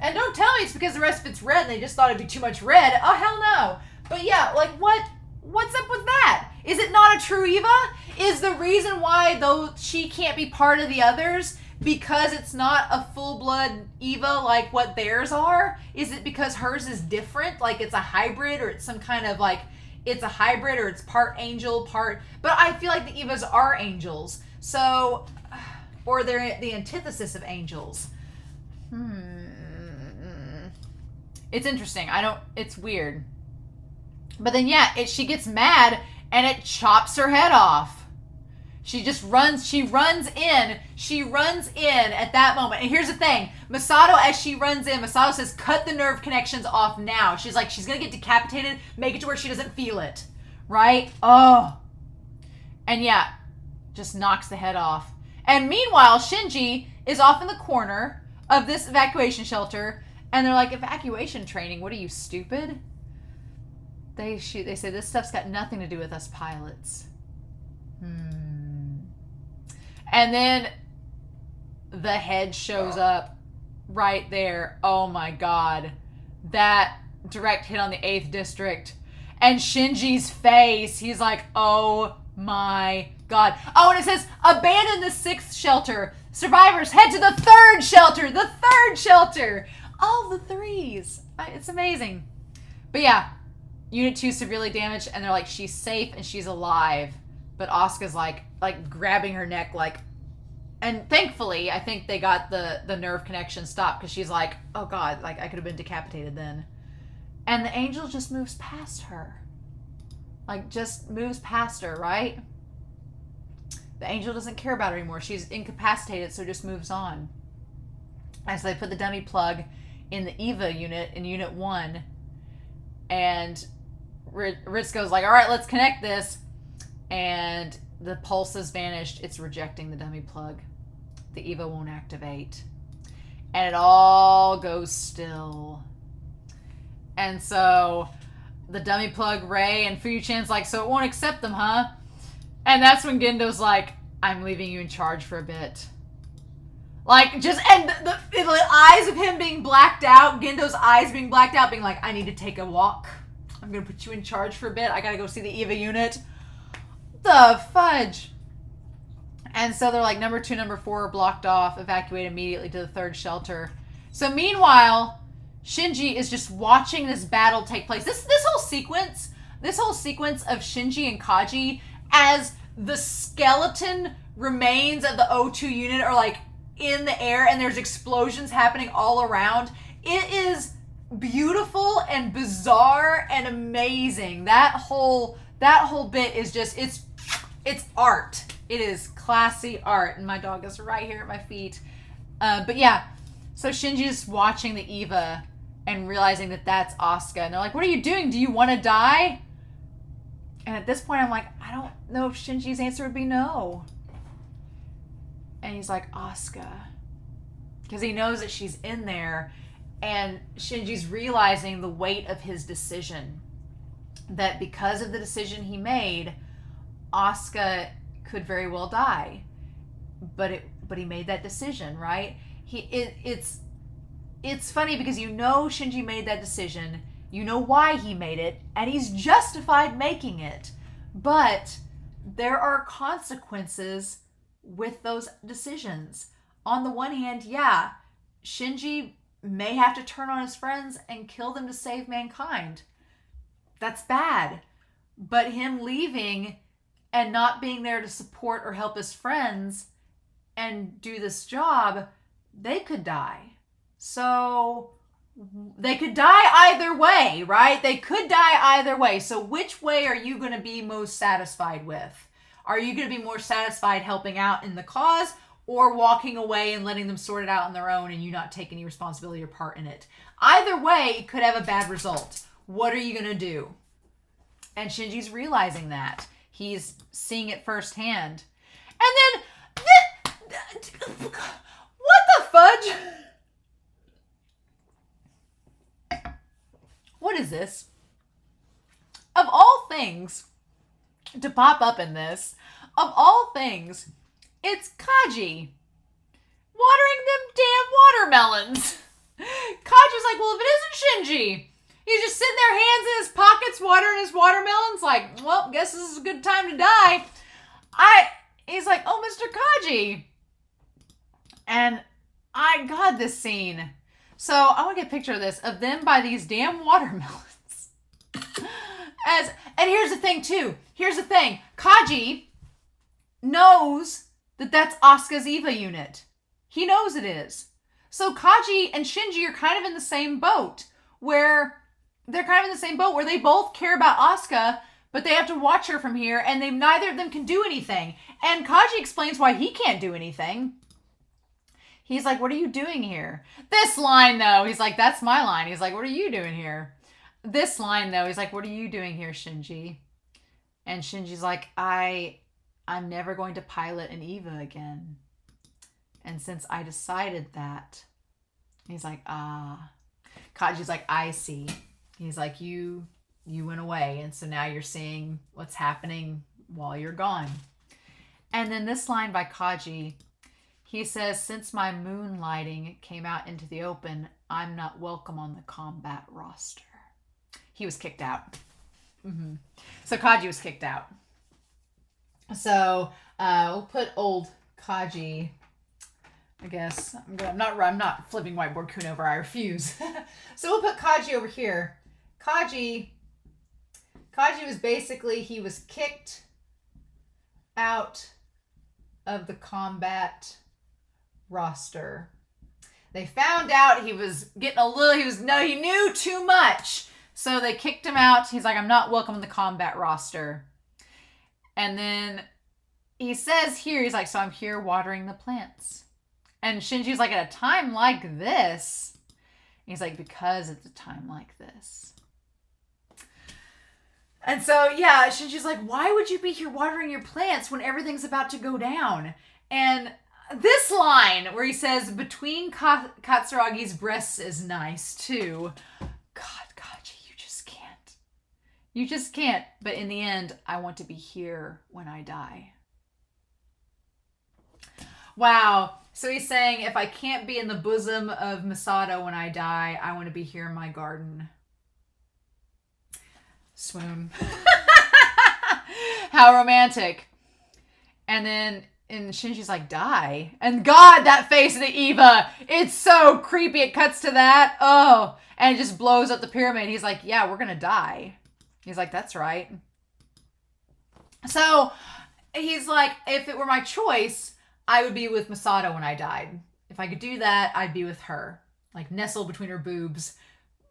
And don't tell me it's because the rest of it's red and they just thought it'd be too much red. Oh, hell no. But yeah, like what's up with that? Is it not a true Eva? Is the reason why though she can't be part of the others because it's not a full-blood Eva like what theirs are? Is it because hers is different? Like it's a hybrid, or it's some kind of like, it's a hybrid, or it's part angel, part... But I feel like the Evas are angels. So, or they're the antithesis of angels. It's interesting. It's weird. But then yeah, she gets mad and it chops her head off. She runs in at that moment. And here's the thing. Masato, as she runs in, Masato says, cut the nerve connections off now. She's like, she's going to get decapitated. Make it to where she doesn't feel it. Right? Oh. And yeah, just knocks the head off. And meanwhile, Shinji is off in the corner of this evacuation shelter. And they're like, evacuation training? What are you, stupid? They say, this stuff's got nothing to do with us pilots. And then the head shows up right there. Oh my God. That direct hit on the 8th district. And Shinji's face, he's like, oh my God. Oh, and it says, abandon the 6th shelter. Survivors, head to the 3rd shelter. The 3rd shelter. All the 3s. It's amazing. But yeah, Unit 2 severely damaged, and they're like, she's safe and she's alive. But Asuka's like grabbing her neck, like, and thankfully, I think they got the nerve connection stopped, because she's like, oh God, like I could have been decapitated then. And the angel just moves past her. Like, just moves past her, right? The angel doesn't care about her anymore. She's incapacitated, so just moves on. And so they put the dummy plug in the Eva unit, in Unit 1. And Ritsuko's like, all right, let's connect this. And the pulse has vanished. It's rejecting the dummy plug. the Eva won't activate. And it all goes still. And so the dummy plug Ray and Fuyu-chan's like, so it won't accept them, huh? And that's when Gendo's like, I'm leaving you in charge for a bit. Like, just, and the eyes of him being blacked out, Gendo's eyes being blacked out, being like, I need to take a walk. I'm going to put you in charge for a bit. I got to go see the Eva unit. The fudge. And so they're like, number 2, number 4 are blocked off. Evacuate immediately to the 3rd shelter. So meanwhile, Shinji is just watching this battle take place. This whole sequence of Shinji and Kaji as the skeleton remains of the O2 unit are like in the air and there's explosions happening all around. It is beautiful and bizarre and amazing. That whole bit is just, it's art. It is classy art. And my dog is right here at my feet. But yeah, so Shinji's watching the Eva and realizing that that's Asuka. And they're like, what are you doing? Do you want to die? And at this point, I'm like, I don't know if Shinji's answer would be no. And he's like, Asuka. Because he knows that she's in there. And Shinji's realizing the weight of his decision. That because of the decision he made, Asuka could very well die. But he made that decision, right? It's funny because you know Shinji made that decision. You know why he made it, and he's justified making it. But there are consequences with those decisions. On the one hand, yeah, Shinji may have to turn on his friends and kill them to save mankind. That's bad. But him leaving and not being there to support or help his friends and do this job, they could die. So they could die either way, right? They could die either way. So which way are you going to be most satisfied with? Are you going to be more satisfied helping out in the cause or walking away and letting them sort it out on their own and you not take any responsibility or part in it? Either way, it could have a bad result. What are you going to do? And Shinji's realizing that. He's seeing it firsthand. And then, what the fudge? What is this? Of all things to pop up in this, of all things, it's Kaji watering them damn watermelons. Kaji's like, well, if it isn't Shinji, he's just sitting there, hands in his pockets, watering his watermelons, like, well, guess this is a good time to die. He's like, oh, Mr. Kaji. And God, this scene. So I want to get a picture of this, of them by these damn watermelons. And here's the thing, too. Here's the thing. Kaji knows that that's Asuka's Eva unit. He knows it is. So Kaji and Shinji are kind of in the same boat, where they both care about Asuka, but they have to watch her from here, and neither of them can do anything. And Kaji explains why he can't do anything. He's like, what are you doing here? This line, though, he's like, that's my line. He's like, what are you doing here? This line, though, he's like, what are you doing here, Shinji? And Shinji's like, I'm never going to pilot an Eva again. And since I decided that, he's like, Kaji's like, I see. He's like, you went away, and so now you're seeing what's happening while you're gone. And then this line by Kaji, he says, since my moonlighting came out into the open, I'm not welcome on the combat roster. He was kicked out. Mm-hmm. So Kaji was kicked out. So we'll put old Kaji, I guess. I'm not flipping whiteboard Kun over. I refuse. So we'll put Kaji over here. Kaji was basically, he was kicked out of the combat roster. They found out he was getting he knew too much. So they kicked him out. He's like, I'm not welcome in the combat roster. And then he says here, he's like, so I'm here watering the plants. And Shinji's like, at a time like this? He's like, because it's a time like this. And so, yeah, Shinji's like, why would you be here watering your plants when everything's about to go down? And this line where he says, between Katsuragi's breasts is nice, too. God, Kaji, you just can't. You just can't. But in the end, I want to be here when I die. Wow. So he's saying, if I can't be in the bosom of Masato when I die, I want to be here in my garden. Swoon. How romantic. And then Shinji's like, die. And God, that face of the Eva, it's so creepy. It cuts to that. Oh. And it just blows up the pyramid. He's like, yeah, we're going to die. He's like, that's right. So he's like, if it were my choice, I would be with Masato when I died. If I could do that, I'd be with her. Like, nestled between her boobs.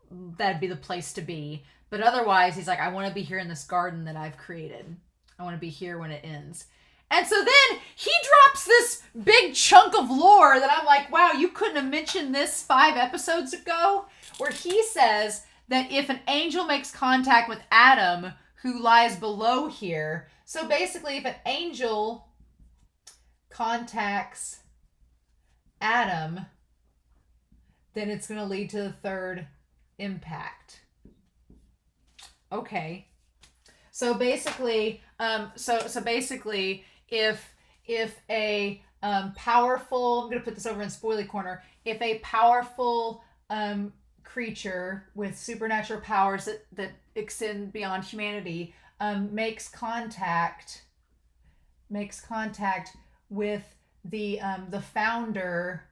That'd be the place to be. But otherwise, he's like, I want to be here in this garden that I've created. I want to be here when it ends. And so then he drops this big chunk of lore that I'm like, wow, you couldn't have mentioned this 5 episodes ago? Where he says that if an angel makes contact with Adam, who lies below here. So basically, if an angel contacts Adam, then it's going to lead to the 3rd impact. Okay. So basically, if a powerful, I'm going to put this over in spoiler corner, if a powerful creature with supernatural powers that extend beyond humanity makes contact with the founder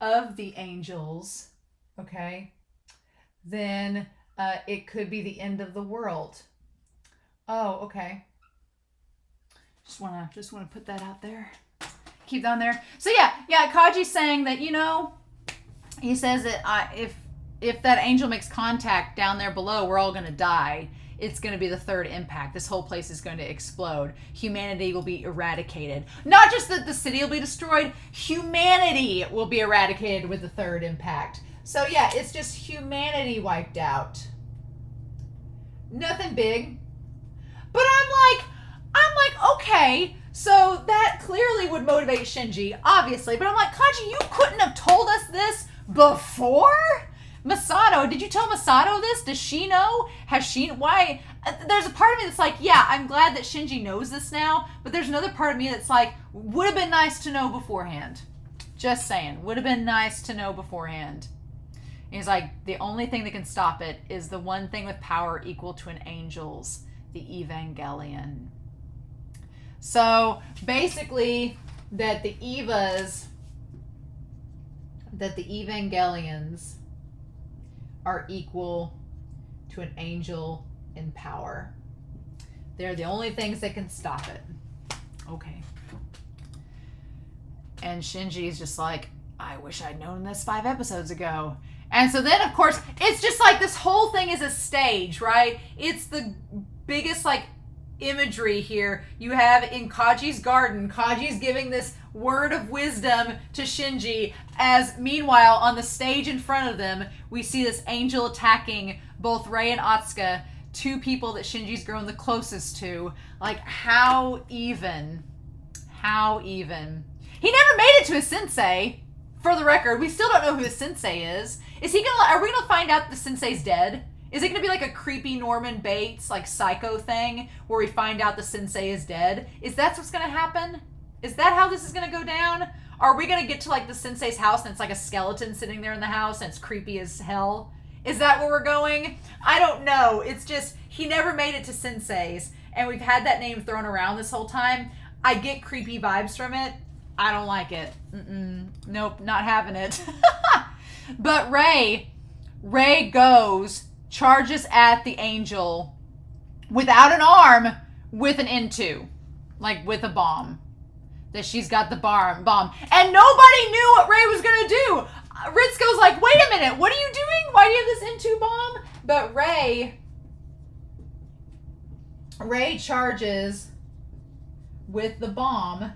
of the angels, okay, then it could be the end of the world. Oh, okay. Just wanna put that out there. Keep that on there. So yeah, Kaji's saying that, he says that if that angel makes contact down there below, we're all gonna die. It's going to be the 3rd impact. This whole place is going to explode. Humanity will be eradicated. Not just that the city will be destroyed, humanity will be eradicated with the 3rd impact. So yeah, it's just humanity wiped out. Nothing big. But I'm like, okay, so that clearly would motivate Shinji, obviously. But I'm like, Kaji, you couldn't have told us this before? Masato, did you tell Masato this? Does she know? Why? There's a part of me that's like, yeah, I'm glad that Shinji knows this now, but there's another part of me that's like, would have been nice to know beforehand. Just saying, would have been nice to know beforehand. And he's like, the only thing that can stop it is the one thing with power equal to an angel's, the Evangelion. So basically, that the Evangelions are equal to an angel in power. They're the only things that can stop it. Okay. And Shinji's just like, I wish I'd known this 5 episodes ago. And so then, of course, it's just like this whole thing is a stage, right? It's the biggest, imagery here. You have in Kaji's garden, Kaji's giving this word of wisdom to Shinji, as meanwhile on the stage in front of them we see this angel attacking both Rei and Atsuka, 2 people that Shinji's grown the closest to. Like, how even he never made it to his sensei, for the record. We still don't know who his sensei is. Are we gonna find out the sensei's dead? Is it going to be like a creepy Norman Bates, psycho thing, where we find out the sensei is dead? Is that what's going to happen? Is that how this is going to go down? Are we going to get to, the sensei's house and it's like a skeleton sitting there in the house and it's creepy as hell? Is that where we're going? I don't know. It's just, he never made it to sensei's, and we've had that name thrown around this whole time. I get creepy vibes from it. I don't like it. Nope, not having it. But Rei charges at the angel without an arm, with an N2, with a bomb. That she's got the bomb. And nobody knew what Rei was going to do. Ritsuko's like, wait a minute, what are you doing? Why do you have this N2 bomb? But Rei charges with the bomb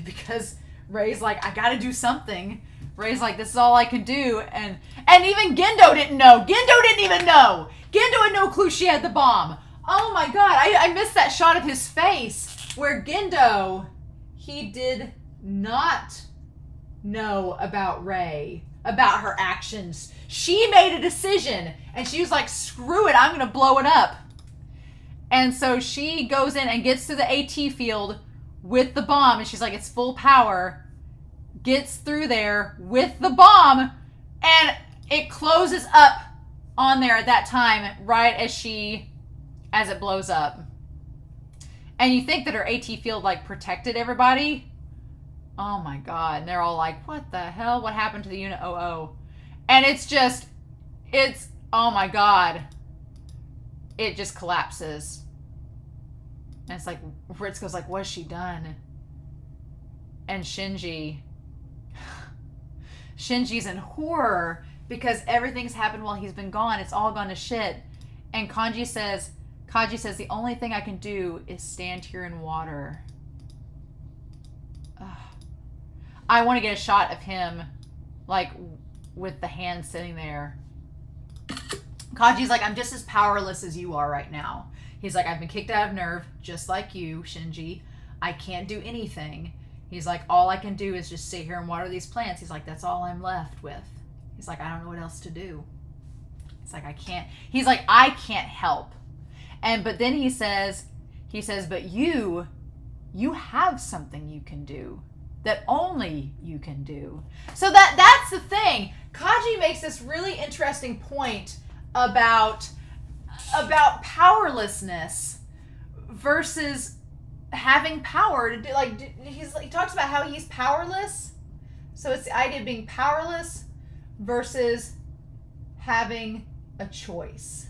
because Rei's like, I gotta do something. Rei's like, this is all I can do. And even Gendo didn't know. Gendo didn't even know. Gendo had no clue she had the bomb. Oh my god, I missed that shot of his face where Gendo, he did not know about Rei, about her actions. She made a decision, and she was like, screw it, I'm going to blow it up. And so she goes in and gets to the AT field with the bomb, and she's like, it's full power. Gets through there with the bomb, and it closes up on there at that time, right as it blows up. And you think that her AT field like protected everybody. Oh my God. And they're all like, what the hell? What happened to the unit 00? And it's, oh my God. It just collapses. And it's like, Ritz goes like, what's she done? And Shinji's in horror because everything's happened while he's been gone. It's all gone to shit. And Kaji says, the only thing I can do is stand here in water. Ugh. I want to get a shot of him, like, with the hand sitting there. Kaji's like, I'm just as powerless as you are right now. He's like, I've been kicked out of NERV, just like you, Shinji. I can't do anything. He's like, all I can do is just sit here and water these plants. He's like, that's all I'm left with. He's like, I don't know what else to do. It's like, I can't. He's like, I can't help. But then he says, but you have something you can do that only you can do. So that's the thing. Kaji makes this really interesting point about powerlessness versus having power to do. Like, he talks about how he's powerless. So it's the idea of being powerless versus having a choice.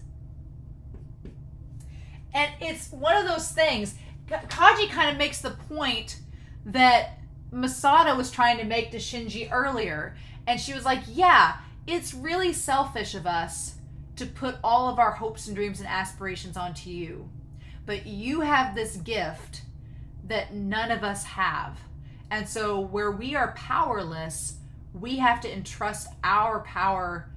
And it's one of those things. Kaji kind of makes the point that Masada was trying to make to Shinji earlier. And she was like, yeah, it's really selfish of us to put all of our hopes and dreams and aspirations onto you. But you have this gift that none of us have. And so where we are powerless, we have to entrust our power.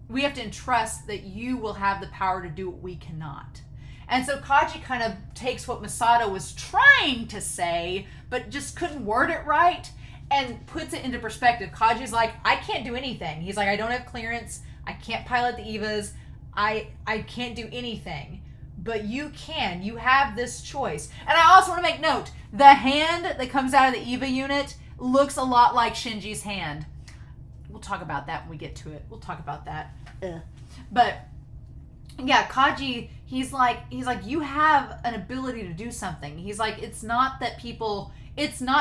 We have to entrust that you will have the power to do what we cannot. And so Kaji kind of takes what Masada was trying to say, but just couldn't word it right, and puts it into perspective. Kaji's like, I can't do anything. He's like, I don't have clearance. I can't pilot the EVAs. I can't do anything. But you can. You have this choice. And I also want to make note, the hand that comes out of the EVA unit looks a lot like Shinji's hand. We'll talk about that when we get to it. We'll talk about that. But yeah, Kaji, he's like, you have an ability to do something. He's like, it's not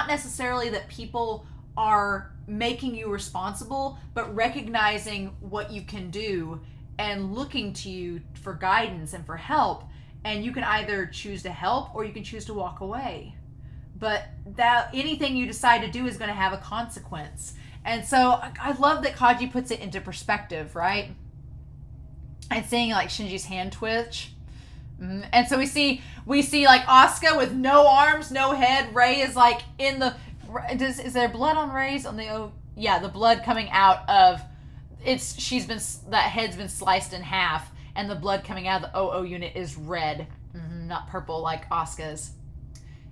necessarily that people are making you responsible, but recognizing what you can do and looking to you for guidance and for help. And you can either choose to help or you can choose to walk away. But that anything you decide to do is going to have a consequence. And so I love that Kaji puts it into perspective, right? And seeing like Shinji's hand twitch. And so we see like Asuka with no arms, no head. Rei is like in the, is there blood on Rei's on the, yeah, the blood coming out of, that head's been sliced in half, and the blood coming out of the OO unit is red, not purple like Asuka's.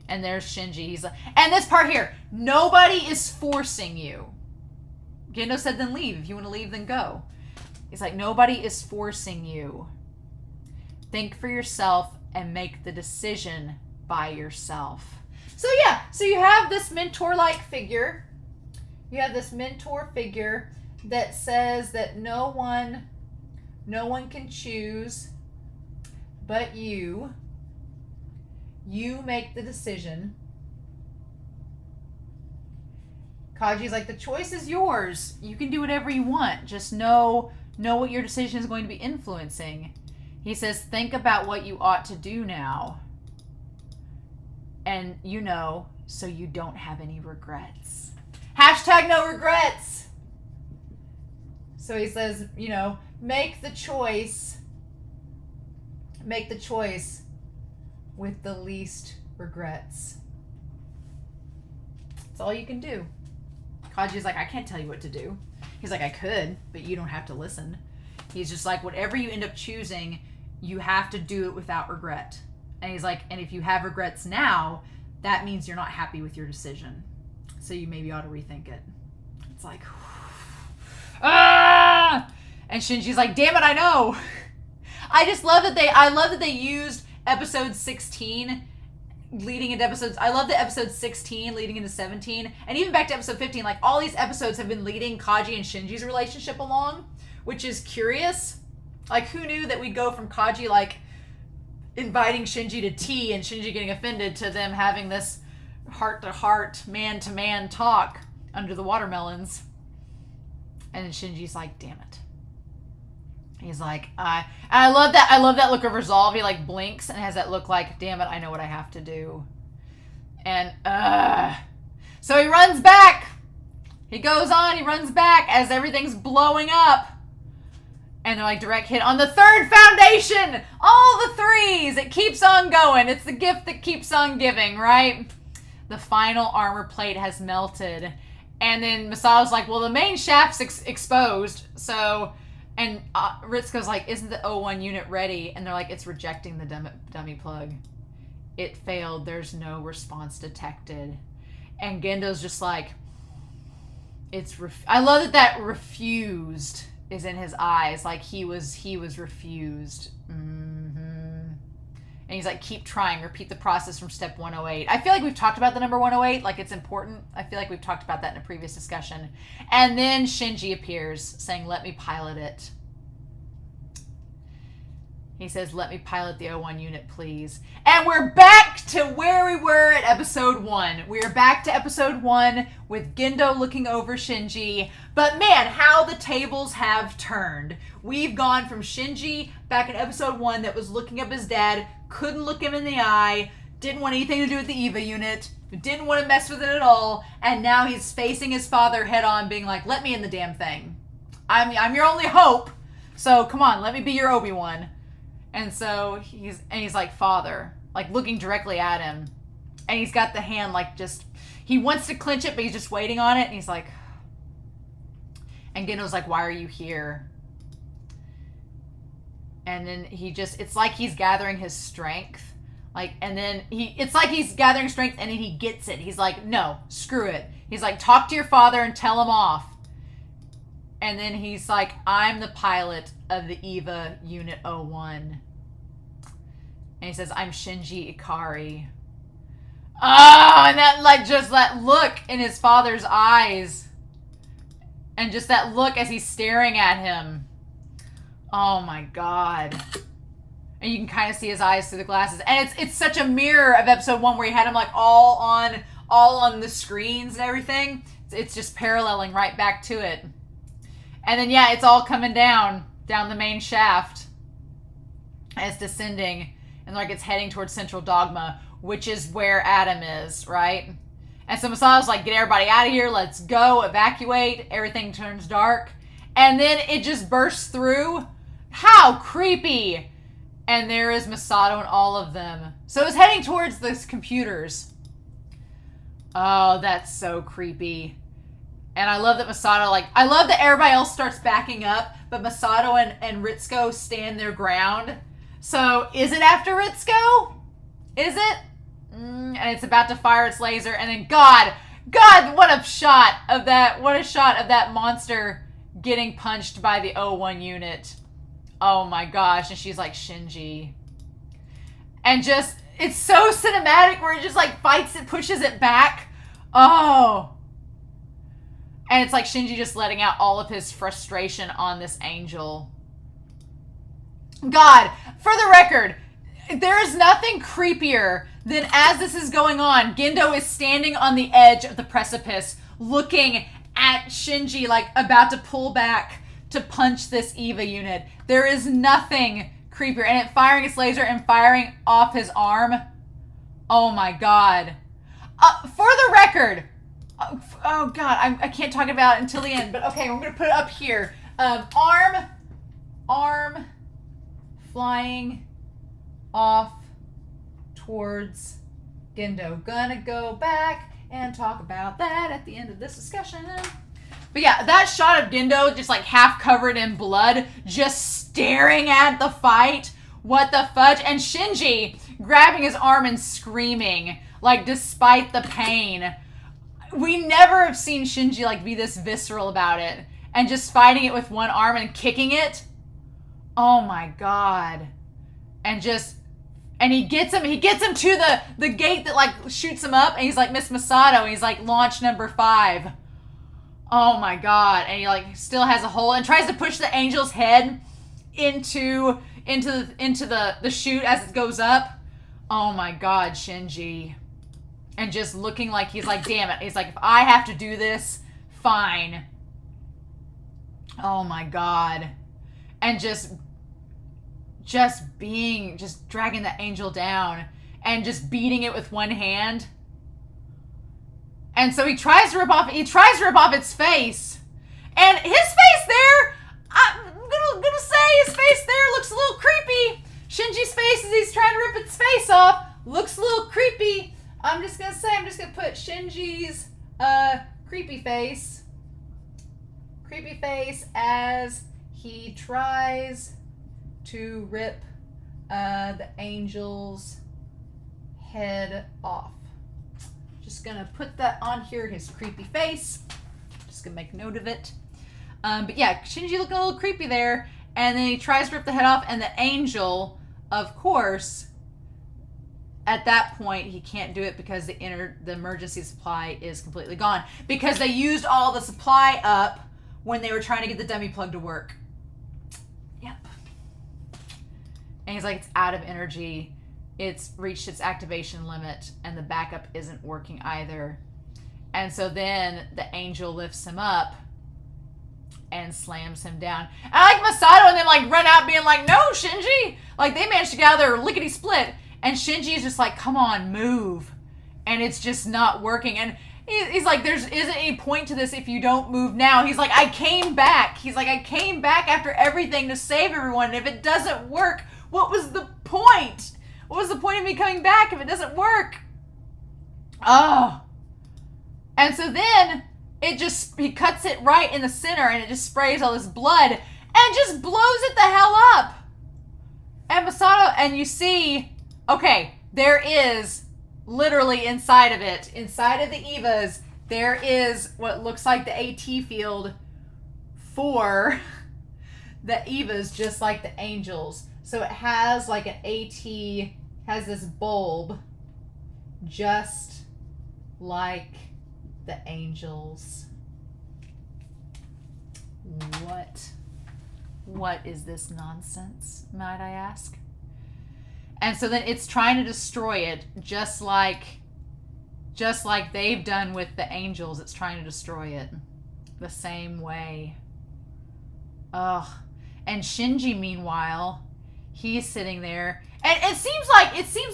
And there's Shinji. He's like, and this part here, nobody is forcing you. Gendo said, then leave. If you want to leave, then go. He's like, nobody is forcing you. Think for yourself and make the decision by yourself. So yeah, so you have this mentor-like figure. You have this mentor figure that says that no one can choose but you. You make the decision. Kaji's like, the choice is yours. You can do whatever you want. Just know what your decision is going to be influencing. He says, think about what you ought to do now. And so you don't have any regrets. Hashtag no regrets. So he says, make the choice with the least regrets. That's all you can do. Kaji's like, I can't tell you what to do. He's like, I could, but you don't have to listen. He's just like, whatever you end up choosing, you have to do it without regret. And he's like, and if you have regrets now, that means you're not happy with your decision. So you maybe ought to rethink it. It's like, ah! And Shinji's like, damn it, I know. I just love that they used episode 16 leading into episodes. I love the episode 16 leading into 17. And even back to episode 15, like all these episodes have been leading Kaji and Shinji's relationship along, which is curious. Like who knew that we'd go from Kaji like inviting Shinji to tea and Shinji getting offended to them having this heart-to-heart, man-to-man talk under the watermelons. And then Shinji's like, damn it. He's like, and I love that look of resolve. He like blinks and has that look like, damn it, I know what I have to do. And so he runs back. He goes on, he runs back as everything's blowing up. And they're like, direct hit on the third foundation. All the threes. It keeps on going. It's the gift that keeps on giving, right? The final armor plate has melted. And then Masato's like, well, the main shaft's exposed. So, and Ritsuko's like, isn't the O1 unit ready? And they're like, it's rejecting the dummy plug. It failed. There's no response detected. And Gendo's just like, I love that refused is in his eyes. Like he was refused. And he's like, keep trying, repeat the process from step 108. I feel like we've talked about the number 108, like it's important. I feel like we've talked about that in a previous discussion. And then Shinji appears saying, let me pilot it. He says, let me pilot the O1 unit, please. And we're back to where we were at episode 1. We are back to episode 1 with Gendo looking over Shinji. But man, how the tables have turned. We've gone from Shinji back in episode 1 that was looking up his dad, couldn't look him in the eye, didn't want anything to do with the EVA unit, didn't want to mess with it at all, and now he's facing his father head on being like, let me in the damn thing. I'm your only hope, so come on, let me be your Obi-Wan. And so he's like, father, like looking directly at him. And he's got the hand like just, he wants to clench it, but he's just waiting on it. And he's like, and Gendo's like, why are you here? And then it's like he's gathering his strength. Like, and then it's like he's gathering strength and then he gets it. He's like, no, screw it. He's like, talk to your father and tell him off. And then he's like, I'm the pilot of the EVA Unit 01. And he says, I'm Shinji Ikari. Oh, and that, like, just that look in his father's eyes. And just that look as he's staring at him. Oh, my God. And you can kind of see his eyes through the glasses. And it's such a mirror of episode 1 where he had him, like, all on the screens and everything. It's just paralleling right back to it. And then, yeah, it's all coming down the main shaft. And it's descending. And, like, it's heading towards Central Dogma, which is where Adam is, right? And so Masato's like, get everybody out of here. Let's go. Evacuate. Everything turns dark. And then it just bursts through. How creepy. And there is Masato and all of them. So it's heading towards those computers. Oh, that's so creepy. And I love that Masato, like, I love that everybody else starts backing up, but Masato and Ritsuko stand their ground. So, is it after Ritsuko? Is it? And it's about to fire its laser, and then God, what a shot of that monster getting punched by the O1 unit. Oh my gosh, and she's like, Shinji. And just, it's so cinematic where it just like fights it, pushes it back. Oh. And it's like Shinji just letting out all of his frustration on this angel. God, for the record, there is nothing creepier than as this is going on, Gendo is standing on the edge of the precipice, looking at Shinji like about to pull back to punch this EVA unit. There is nothing creepier. And it firing its laser and firing off his arm. Oh my God. For the record, oh God, I can't talk about it until the end, but okay, I'm going to put it up here. Arm flying off towards Gendo. Gonna go back and talk about that at the end of this discussion. But yeah, that shot of Gendo just like half covered in blood, just staring at the fight. What the fudge? And Shinji grabbing his arm and screaming, like despite the pain. we never have seen Shinji like be this visceral about it and just fighting it with one arm and kicking it. Oh my god. And he gets him to the gate that like shoots him up, and he's like, Miss Masato, and he's like, launch number 5. Oh my god. And he like still has a hole and tries to push the angel's head into the chute as it goes up. Oh my god, Shinji. And just looking like he's like, damn it. He's like, if I have to do this, fine. Oh my god. And just dragging the angel down and just beating it with one hand. And so he tries to rip off its face. And his face there, I'm gonna say his face there looks a little creepy. Shinji's face as he's trying to rip its face off looks a little creepy. I'm just gonna put Shinji's creepy face as he tries to rip the angel's head off. Just gonna put that on here, his creepy face. Just gonna make note of it. But yeah, Shinji looking a little creepy there. And then he tries to rip the head off, and the angel, of course, at that point, he can't do it because the emergency supply is completely gone. Because they used all the supply up when they were trying to get the dummy plug to work. Yep. And he's like, it's out of energy. It's reached its activation limit, and the backup isn't working either. And so then the angel lifts him up and slams him down. And I like Masato and then like run out being like, no, Shinji. Like they managed to get out of there lickety split. And Shinji is just like, come on, move. And it's just not working. And he's like, there isn't any point to this if you don't move now. He's like, I came back. He's like, I came back after everything to save everyone. And if it doesn't work, what was the point? What was the point of me coming back if it doesn't work? Oh. And so then he cuts it right in the center and it just sprays all this blood and just blows it the hell up. And Masato, and you see, okay, there is literally inside of it, inside of the EVAs, there is what looks like the AT field for the EVAs, just like the angels. So it has like an AT, has this bulb, just like the angels. What is this nonsense, might I ask? And so then it's trying to destroy it, just like they've done with the angels. It's trying to destroy it the same way. Ugh. And Shinji, meanwhile, he's sitting there, and it seems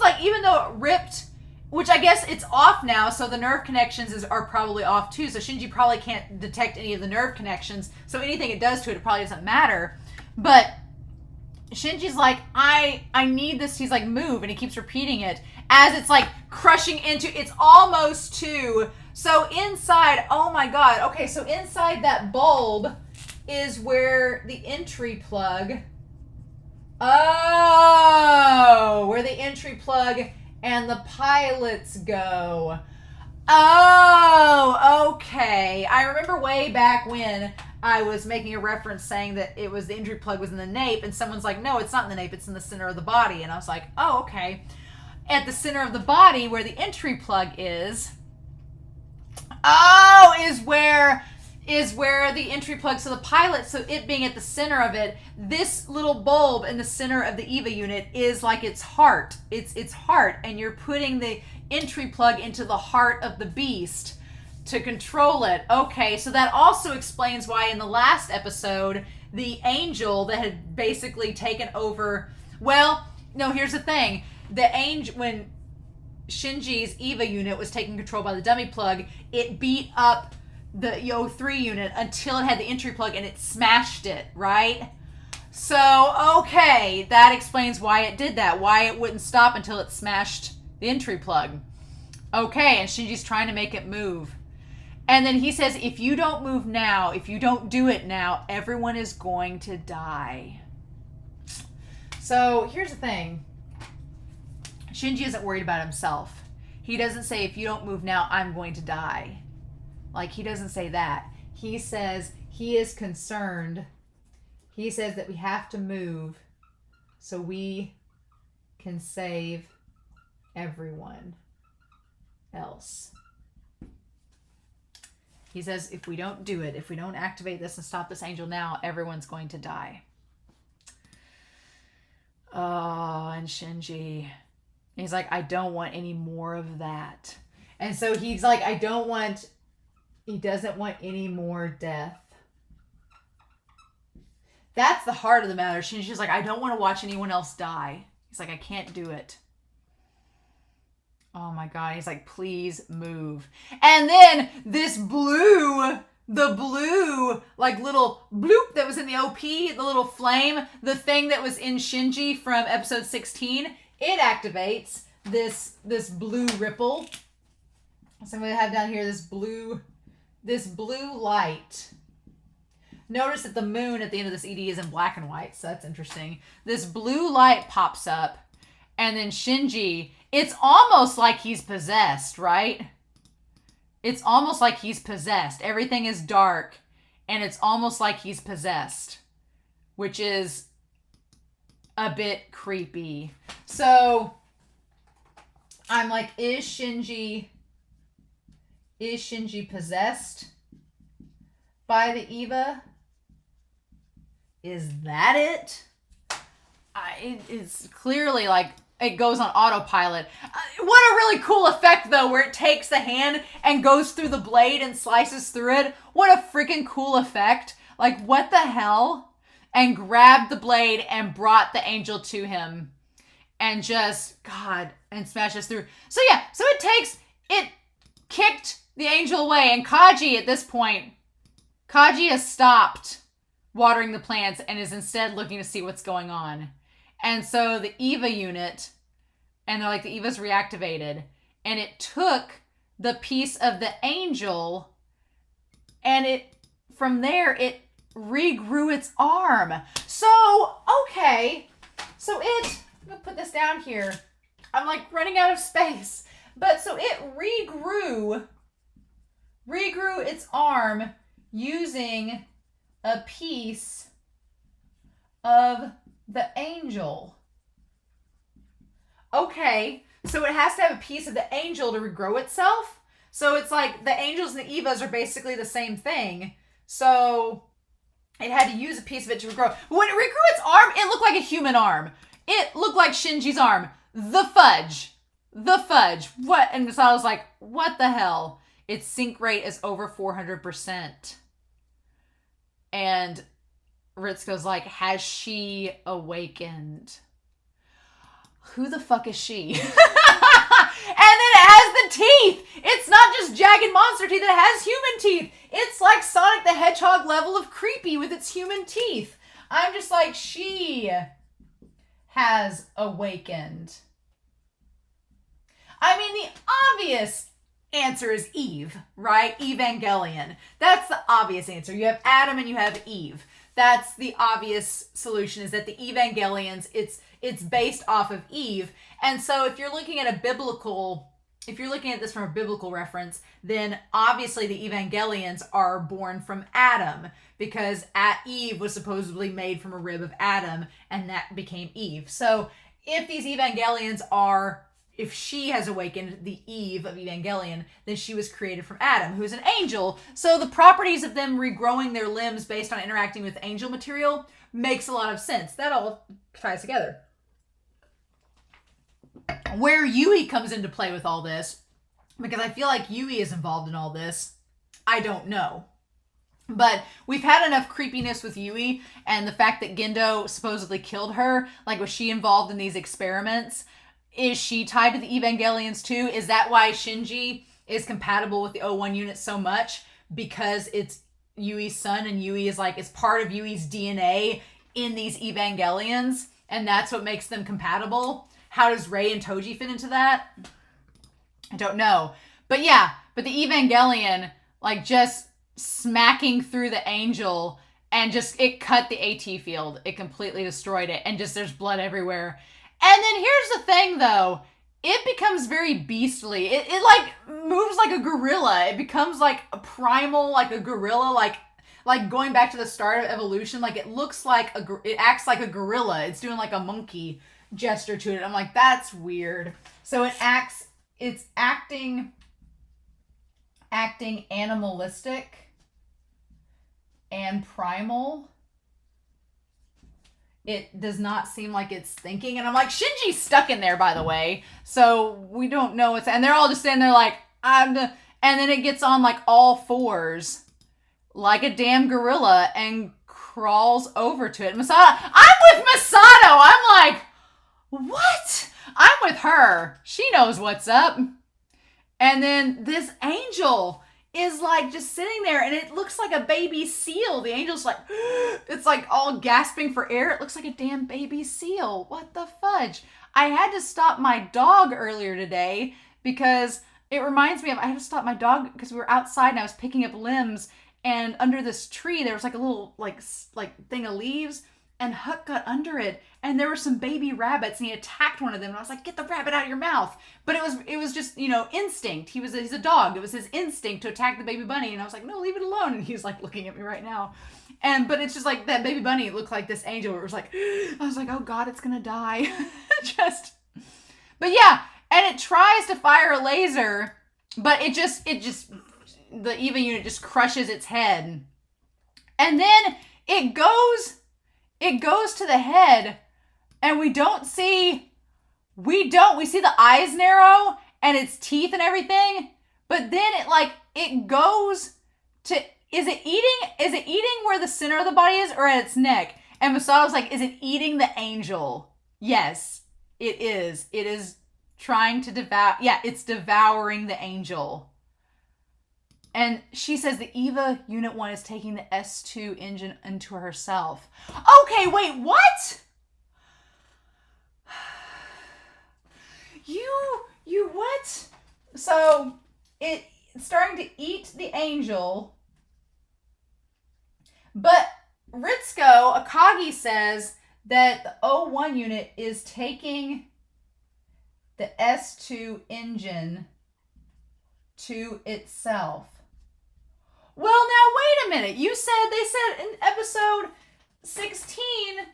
like even though it ripped, which I guess it's off now, so the nerve connections are probably off too. So Shinji probably can't detect any of the nerve connections. So anything it does to it probably doesn't matter. But Shinji's like, I need this. He's like, move, and he keeps repeating it as it's like crushing into. It's almost to. So inside, oh my god. Okay, so inside that bulb is where the entry plug. Oh, where the entry plug and the pilots go. Oh, okay. I remember way back when I was making a reference saying that it was the entry plug was in the nape, and someone's like, no, it's not in the nape, it's in the center of the body. And I was like, oh, okay. At the center of the body where the entry plug is, is where the entry plug, so the pilot, so it being at the center of it, this little bulb in the center of the EVA unit is like its heart. It's its heart, and you're putting the entry plug into the heart of the beast to control it. Okay, so that also explains why in the last episode, the angel that had basically taken over, well, no, here's the thing. The angel, when Shinji's EVA unit was taken control by the dummy plug, it beat up the O3 unit until it had the entry plug and it smashed it, right? So, okay, that explains why it did that, why it wouldn't stop until it smashed the entry plug. Okay, and Shinji's trying to make it move. And then he says, if you don't move now, if you don't do it now, everyone is going to die. So, here's the thing. Shinji isn't worried about himself. He doesn't say, if you don't move now, I'm going to die. Like, he doesn't say that. He says he is concerned. He says that we have to move so we can save everyone else. He says if we don't do it, if we don't activate this and stop this angel now, everyone's going to die. Oh, and Shinji, he's like, I don't want any more of that. And so he's like, he doesn't want any more death. That's the heart of the matter. Shinji's like, I don't want to watch anyone else die. He's like, I can't do it. Oh my God. He's like, please move. And then this blue, like little bloop that was in the OP, the little flame, the thing that was in Shinji from episode 16, it activates this blue ripple. So I'm going to have down here this blue light. Notice that the moon at the end of this ED is in black and white, so that's interesting. This blue light pops up, and then Shinji, it's almost like he's possessed, right? It's almost like he's possessed. Everything is dark, and it's almost like he's possessed, which is a bit creepy. So I'm like, is Shinji possessed by the Eva? Is that it? It's clearly like it goes on autopilot. What a really cool effect, though, where it takes the hand and goes through the blade and slices through it. What a freaking cool effect. Like, what the hell? And grabbed the blade and brought the angel to him. And just, God, and smashes through. So yeah, so it kicked the angel away. And Kaji, at this point, Kaji has stopped watering the plants and is instead looking to see what's going on. And so the Eva unit, and they're like, the Eva's reactivated. And it took the piece of the angel, and from there, it regrew its arm. So, okay. So I'm going to put this down here. I'm like running out of space. But so it regrew its arm using a piece of the angel. Okay, so it has to have a piece of the angel to regrow itself. So it's like the angels and the Evas are basically the same thing. So it had to use a piece of it to regrow. When it regrew its arm, it looked like a human arm. It looked like Shinji's arm. The fudge. What? And so I was like, what the hell? Its sync rate is over 400%. And Ritsuko's like, has she awakened? Who the fuck is she? And then it has the teeth. It's not just jagged monster teeth. It has human teeth. It's like Sonic the Hedgehog level of creepy with its human teeth. I'm just like, she has awakened. I mean, the obvious answer is Eve, right? Evangelion. That's the obvious answer. You have Adam and you have Eve. That's the obvious solution, is that the Evangelions, it's based off of Eve. And so if you're looking at this from a biblical reference, then obviously the Evangelions are born from Adam, because Eve was supposedly made from a rib of Adam, and that became Eve. So if these Evangelions if she has awakened the Eve of Evangelion, then she was created from Adam, who's an angel. So the properties of them regrowing their limbs based on interacting with angel material makes a lot of sense. That all ties together. Where Yui comes into play with all this, because I feel like Yui is involved in all this, I don't know. But we've had enough creepiness with Yui, and the fact that Gendo supposedly killed her. Like, was she involved in these experiments? Is she tied to the Evangelions too? Is that why Shinji is compatible with the O1 unit so much? Because it's Yui's son, and Yui is like, it's part of Yui's DNA in these Evangelions, and that's what makes them compatible. How does Rei and Toji fit into that? I don't know. But yeah, but the Evangelion, like, just smacking through the angel, and just, it cut the AT field. It completely destroyed it, and just there's blood everywhere. And then here's the thing, though. It becomes very beastly. It like moves like a gorilla. It becomes like primal, like a gorilla, like going back to the start of evolution. Like it looks like it acts like a gorilla. It's doing like a monkey gesture to it. I'm like, that's weird. So it's acting animalistic and primal. It does not seem like it's thinking. And I'm like, Shinji's stuck in there, by the way. So we don't know what's... And they're all just standing there like, and then it gets on like all fours, like a damn gorilla, and crawls over to it. I'm with Masato. I'm like, what? I'm with her. She knows what's up. And then this angel is like just sitting there, and it looks like a baby seal. The angel's like, it's like all gasping for air. It looks like a damn baby seal. What the fudge? I had to stop my dog earlier today because it reminds me of, I had to stop my dog because we were outside and I was picking up limbs, and under this tree there was like a little like thing of leaves, and Huck got under it, and there were some baby rabbits, and he attacked one of them, and I was like, get the rabbit out of your mouth. But it was just, you know, instinct. He's a dog. It was his instinct to attack the baby bunny, and I was like, no, leave it alone. And he's like looking at me right now. But it's just like that baby bunny looked like this angel where it was like, I was like, oh God, it's gonna die. But yeah, and it tries to fire a laser, but it just the EVA unit just crushes its head. And then it goes to the head, and we see the eyes narrow and its teeth and everything, but then it goes to, is it eating where the center of the body is or at its neck? And Masato's like, is it eating the angel? Yes, it is. It is trying to devour, it's devouring the angel. And she says the EVA Unit 1 is taking the S2 engine into herself. Okay, wait, what? You what? So, it's starting to eat the angel. But Ritsuko Akagi says that the O1 unit is taking the S2 engine to itself. Well, now, wait a minute. They said in episode 17,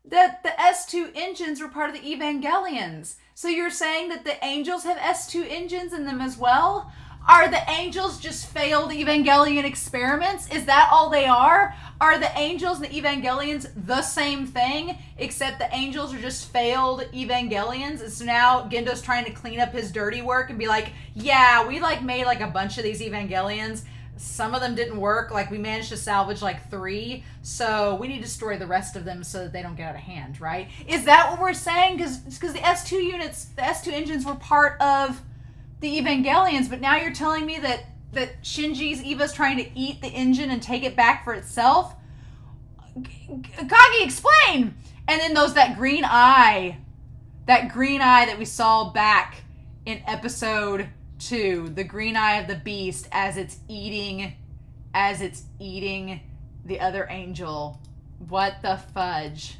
that the S2 engines were part of the Evangelions. So you're saying that the angels have S2 engines in them as well? Are the angels just failed Evangelion experiments? Is that all they are? Are the angels and the Evangelions the same thing, except the angels are just failed Evangelions? And so now Gendo's trying to clean up his dirty work and be like, yeah, we made a bunch of these Evangelions. Some of them didn't work. We managed to salvage 3. So we need to destroy the rest of them so that they don't get out of hand, right? Is that what we're saying? Because the S2 units, the S2 engines were part of the Evangelions, but now you're telling me that Shinji's EVA's trying to eat the engine and take it back for itself? Kagi, explain! And then that green eye that we saw back in episode 2, the green eye of the beast as it's eating the other angel. What the fudge?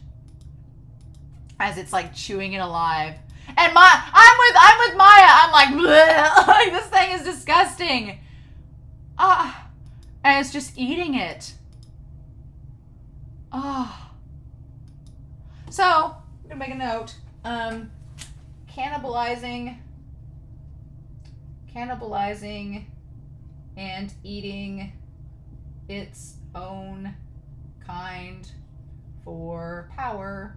As it's chewing it alive. And I'm with Maya. I'm like, this thing is disgusting. And it's just eating it. So, I'm gonna make a note. Cannibalizing and eating its own kind for power.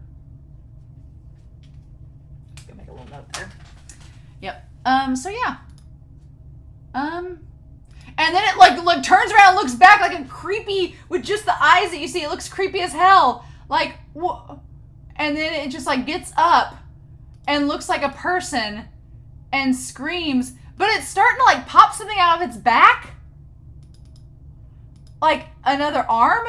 Gonna make a little note there. Yep. So yeah. And then it turns around and looks back like a creepy, with just the eyes that you see, it looks creepy as hell. And then it just gets up and looks like a person and screams, but it's starting to pop something out of its back. Another arm?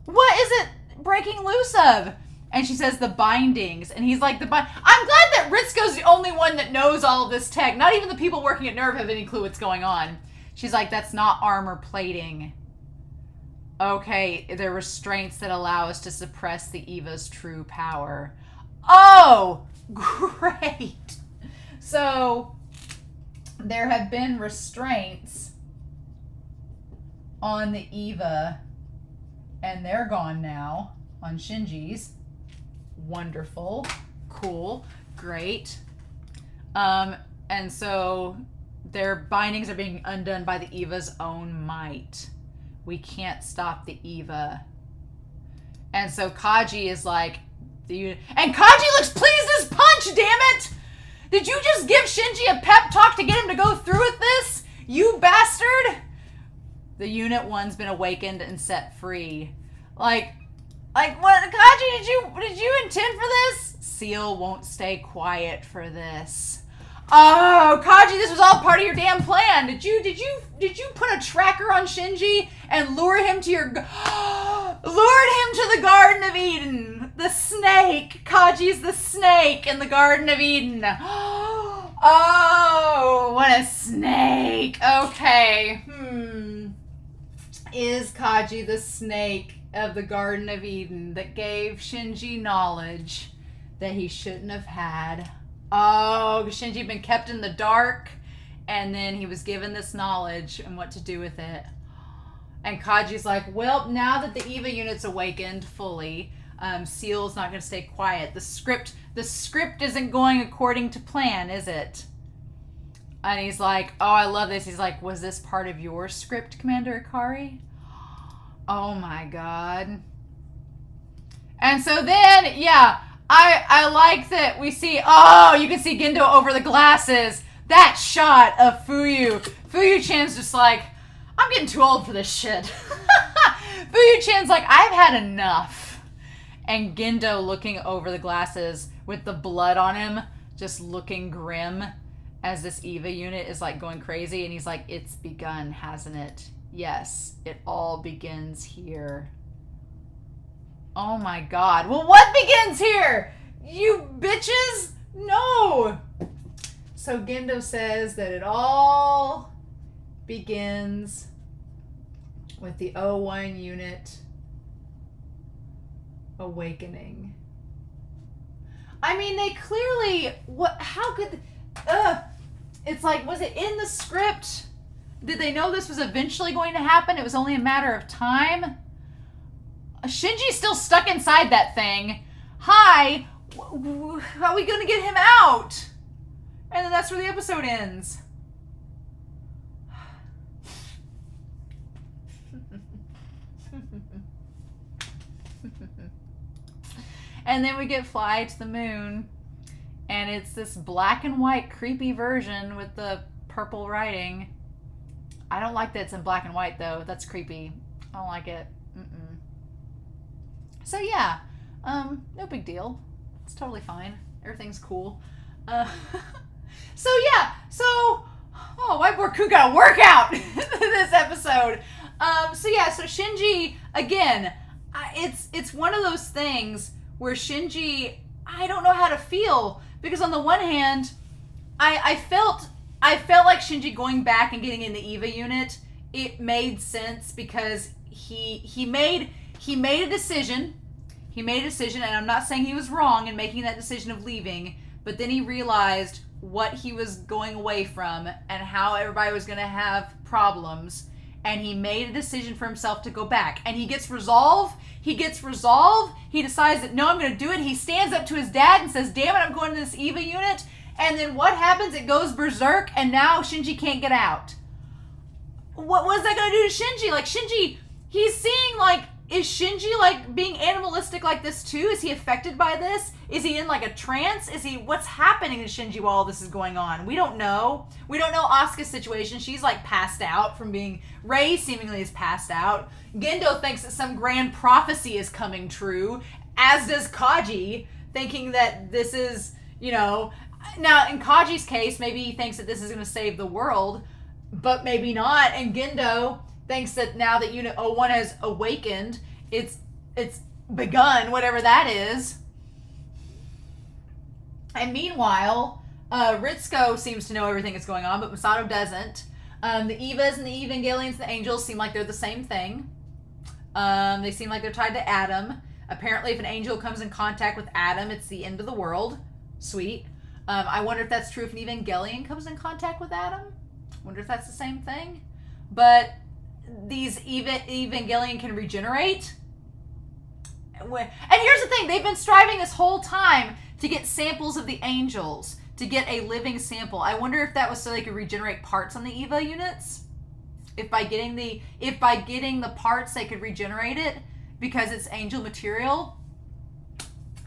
What is it breaking loose of? And she says the bindings. And he's like, I'm glad that Ritsuko's the only one that knows all of this tech. Not even the people working at NERV have any clue what's going on. She's like, that's not armor plating. Okay, they're restraints that allow us to suppress the EVA's true power. Oh, great. So there have been restraints on the Eva, and they're gone now on Shinji's. Wonderful. Cool. Great. And so their bindings are being undone by the Eva's own might. We can't stop the Eva. And so Kaji is like, and Kaji looks pleased as punch, damn it! Did you just give Shinji a pep talk to get him to go through with this? You bastard! The Unit 1's been awakened and set free. Like what? Kaji, did you intend for this? Seal won't stay quiet for this. Oh, Kaji, this was all part of your damn plan. Did you put a tracker on Shinji and lure him to the Garden of Eden? The snake. Kaji's the snake in the Garden of Eden. Oh, what a snake. Okay. Is Kaji the snake of the Garden of Eden that gave Shinji knowledge that he shouldn't have had? Oh, Shinji had been kept in the dark, and then he was given this knowledge and what to do with it. And Kaji's like, well, now that the Eva unit's awakened fully, Seal's not going to stay quiet. The script isn't going according to plan, is it? And he's like, oh, I love this. He's like, was this part of your script, Commander Ikari? Oh my god. And so then, yeah, I like that we see, oh, you can see Gendo over the glasses. That shot of Fuyu. Fuyu-chan's just like, I'm getting too old for this shit. Fuyu-chan's like, I've had enough. And Gendo looking over the glasses with the blood on him, just looking grim as this Eva unit is like going crazy. And he's like, it's begun, hasn't it? Yes, it all begins here. Oh my god. Well, what begins here? You bitches? No. So Gendo says that it all begins with the O1 unit awakening. I mean, they clearly, how could, it's like, was it in the script? Did they know this was eventually going to happen? It was only a matter of time? Shinji's still stuck inside that thing. Hi, how are we going to get him out? And then that's where the episode ends. And then we get Fly to the Moon. And it's this black and white creepy version with the purple writing. I don't like that it's in black and white, though. That's creepy. I don't like it. So yeah, no big deal. It's totally fine. Everything's cool. So yeah, White Boy Kun got a workout this episode. So Shinji, again, it's one of those things where Shinji, I don't know how to feel, because on the one hand, I felt like Shinji going back and getting in the Eva unit, it made sense because he made a decision. He made a decision, and I'm not saying he was wrong in making that decision of leaving, but then he realized what he was going away from and how everybody was going to have problems, and he made a decision for himself to go back. And he gets resolve. He decides that, no, I'm going to do it. He stands up to his dad and says, damn it, I'm going to this Eva unit. And then what happens? It goes berserk, and now Shinji can't get out. What was that going to do to Shinji? Like, Shinji, he's seeing, like, is Shinji, like, being animalistic like this, too? Is he affected by this? Is he in, like, a trance? What's happening to Shinji while all this is going on? We don't know. We don't know Asuka's situation. She's, like, passed out from being... Rei seemingly is passed out. Gendo thinks that some grand prophecy is coming true, as does Kaji, thinking that this is, you know... Now, in Kaji's case, maybe he thinks that this is going to save the world, but maybe not. And Gendo thinks that now that Unit 01 has awakened, it's begun, whatever that is. And meanwhile, Ritsuko seems to know everything that's going on, but Masato doesn't. The Evas and the Evangelions and the Angels seem like they're the same thing. They seem like they're tied to Adam. Apparently, if an angel comes in contact with Adam, it's the end of the world. Sweet. I wonder if that's true if an Evangelion comes in contact with Adam. Wonder if that's the same thing. But these Evangelion can regenerate. And here's the thing. They've been striving this whole time to get samples of the angels. To get a living sample. I wonder if that was so they could regenerate parts on the Eva units. If by getting the parts they could regenerate it because it's angel material.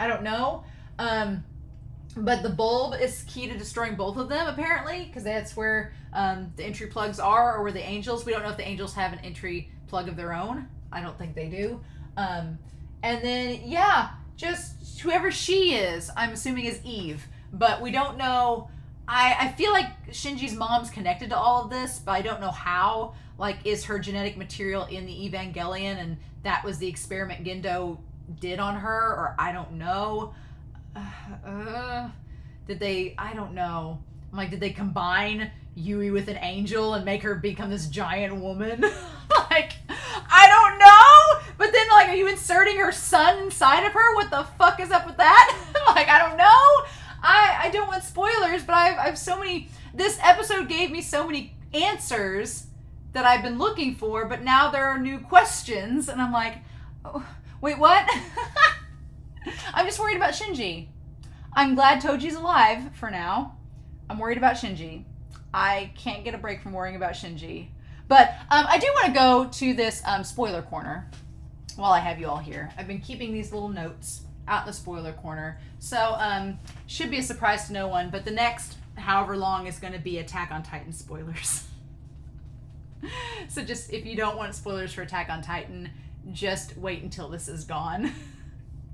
I don't know. But the bulb is key to destroying both of them apparently, because that's where the entry plugs are, or where the angels. We don't know if the angels have an entry plug of their own. I don't think they do. And then yeah, just whoever she is, I'm assuming is Eve. But we don't know. I feel like Shinji's mom's connected to all of this, but I don't know how. Like, is her genetic material in the Evangelion, and that was the experiment Gendo did on her, or I don't know. Did they? I don't know. I'm like, did they combine Yui with an angel and make her become this giant woman? Like, I don't know. But then, like, are you inserting her son inside of her? What the fuck is up with that? Like, I don't know. I don't want spoilers, but I've so many. This episode gave me so many answers that I've been looking for, but now there are new questions, and I'm like, oh, wait, what? I'm just worried about Shinji. I'm glad Toji's alive for now. I'm worried about Shinji. I can't get a break from worrying about Shinji. But I do want to go to this spoiler corner while I have you all here. I've been keeping these little notes out in the spoiler corner. So, should be a surprise to no one, but the next however long is going to be Attack on Titan spoilers. So just, if you don't want spoilers for Attack on Titan, just wait until this is gone.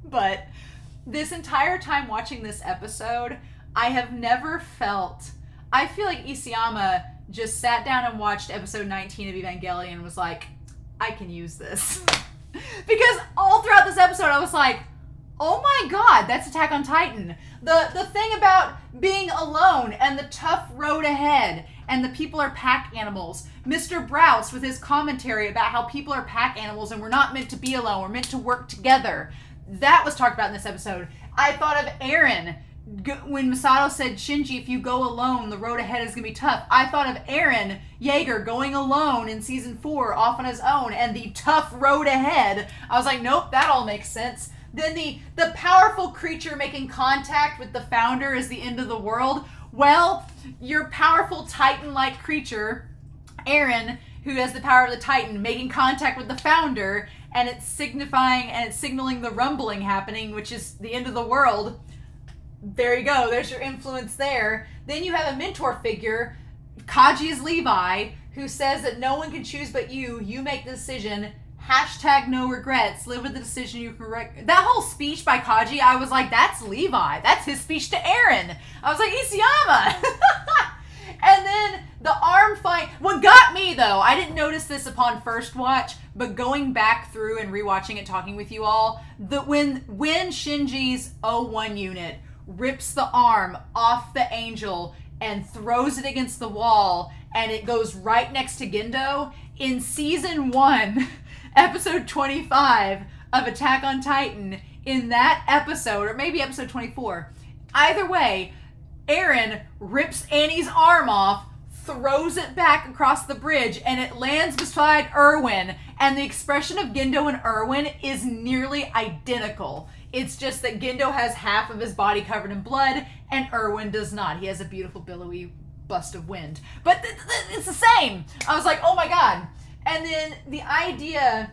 But this entire time watching this episode, I have never felt... I feel like Isayama just sat down and watched episode 19 of Evangelion and was like, I can use this. Because all throughout this episode, I was like, oh my god, that's Attack on Titan. The thing about being alone and the tough road ahead and the people are pack animals. Mr. Browse with his commentary about how people are pack animals and we're not meant to be alone, we're meant to work together. That was talked about in this episode. I thought of Eren when Masato said, Shinji, if you go alone, the road ahead is going to be tough. I thought of Eren Yeager going alone in season 4 off on his own and the tough road ahead. I was like, nope, that all makes sense. Then the powerful creature making contact with the founder is the end of the world. Well, your powerful Titan-like creature, Eren, who has the power of the Titan, making contact with the founder, and it's signaling the rumbling happening, which is the end of the world. There you go. There's your influence there. Then you have a mentor figure, Kaji is Levi, who says that no one can choose but you. You make the decision. # no regrets. Live with the decision you correct. That whole speech by Kaji, I was like, that's Levi. That's his speech to Eren. I was like, Isayama. And then the arm fight. What got me, though, I didn't notice this upon first watch, but going back through and rewatching it, talking with you all, when Shinji's 01 unit rips the arm off the angel and throws it against the wall, and it goes right next to Gendo, in season 1, episode 25 of Attack on Titan, in that episode, or maybe episode 24, either way, Eren rips Annie's arm off, throws it back across the bridge, and it lands beside Erwin, and the expression of Gendo and Erwin is nearly identical. It's just that Gendo has half of his body covered in blood, and Erwin does not. He has a beautiful billowy bust of wind. But it's the same. I was like, oh my god. And then the idea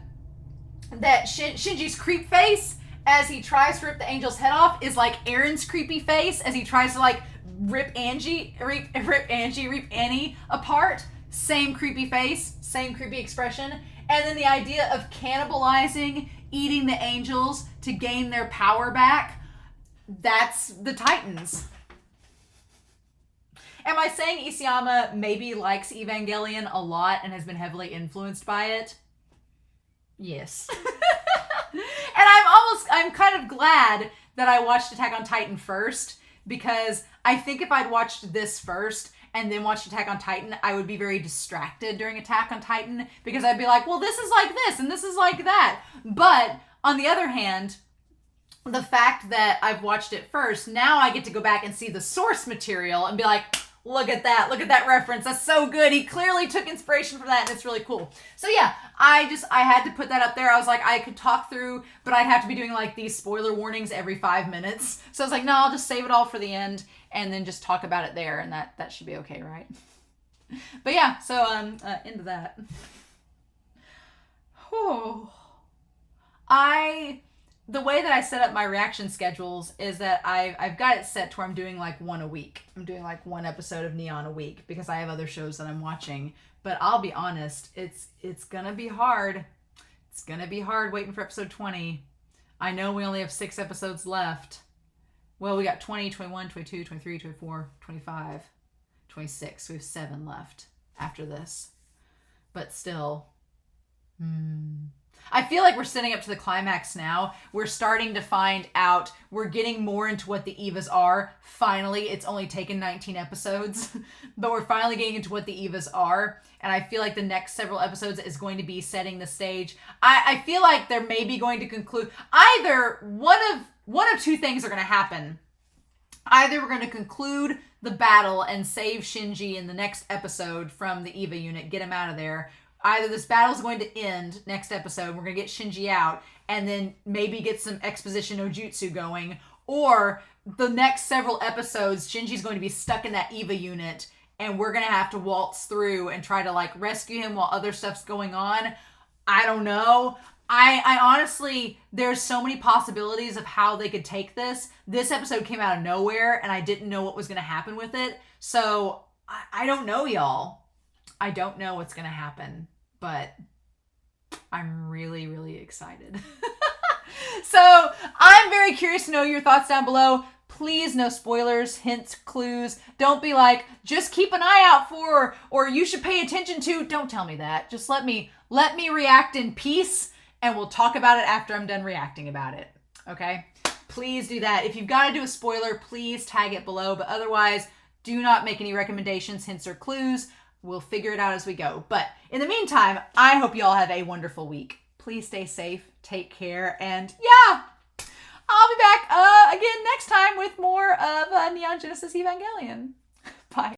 that Shinji's creep face, as he tries to rip the angel's head off, is like Eren's creepy face, as he tries to like rip Annie apart. Same creepy face, same creepy expression. And then the idea of cannibalizing, eating the angels to gain their power back, that's the Titans. Am I saying Isayama maybe likes Evangelion a lot and has been heavily influenced by it? Yes. And I'm kind of glad that I watched Attack on Titan first, because I think if I'd watched this first and then watched Attack on Titan, I would be very distracted during Attack on Titan, because I'd be like, well, this is like this and this is like that. But on the other hand, the fact that I've watched it first, now I get to go back and see the source material and be like, look at that reference. That's so good. He clearly took inspiration from that, and it's really cool. So yeah, I had to put that up there. I was like, I could talk through, but I'd have to be doing like these spoiler warnings every 5 minutes. So I was like, no, I'll just save it all for the end and then just talk about it there, and that should be okay, right? But yeah, so into that. Oh, the way that I set up my reaction schedules is that I've got it set to where I'm doing like one a week. I'm doing like one episode of Neon a week because I have other shows that I'm watching. But I'll be honest, it's gonna be hard. It's gonna be hard waiting for episode 20. I know we only have 6 episodes left. Well, we got 20, 21, 22, 23, 24, 25, 26. We have 7 left after this. But still, I feel like we're sitting up to the climax now. We're starting to find out. We're getting more into what the Evas are. Finally, it's only taken 19 episodes, but we're finally getting into what the Evas are. And I feel like the next several episodes is going to be setting the stage. I feel like they're maybe going to conclude. Either one of 2 things are going to happen. Either we're going to conclude the battle and save Shinji in the next episode from the Eva unit, get him out of there. Either this battle is going to end next episode, we're going to get Shinji out, and then maybe get some exposition no jutsu going, or the next several episodes, Shinji's going to be stuck in that Eva unit, and we're going to have to waltz through and try to like rescue him while other stuff's going on. I don't know. I honestly, there's so many possibilities of how they could take this. This episode came out of nowhere, and I didn't know what was going to happen with it. So I don't know, y'all. I don't know what's going to happen, but I'm really, really excited. So I'm very curious to know your thoughts down below. Please, no spoilers, hints, clues. Don't be like, just keep an eye out for, or you should pay attention to. Don't tell me that. Just let me react in peace, and we'll talk about it after I'm done reacting about it. Okay? Please do that. If you've got to do a spoiler, please tag it below. But otherwise, do not make any recommendations, hints, or clues. We'll figure it out as we go. But in the meantime, I hope you all have a wonderful week. Please stay safe, take care, and yeah, I'll be back again next time with more of Neon Genesis Evangelion.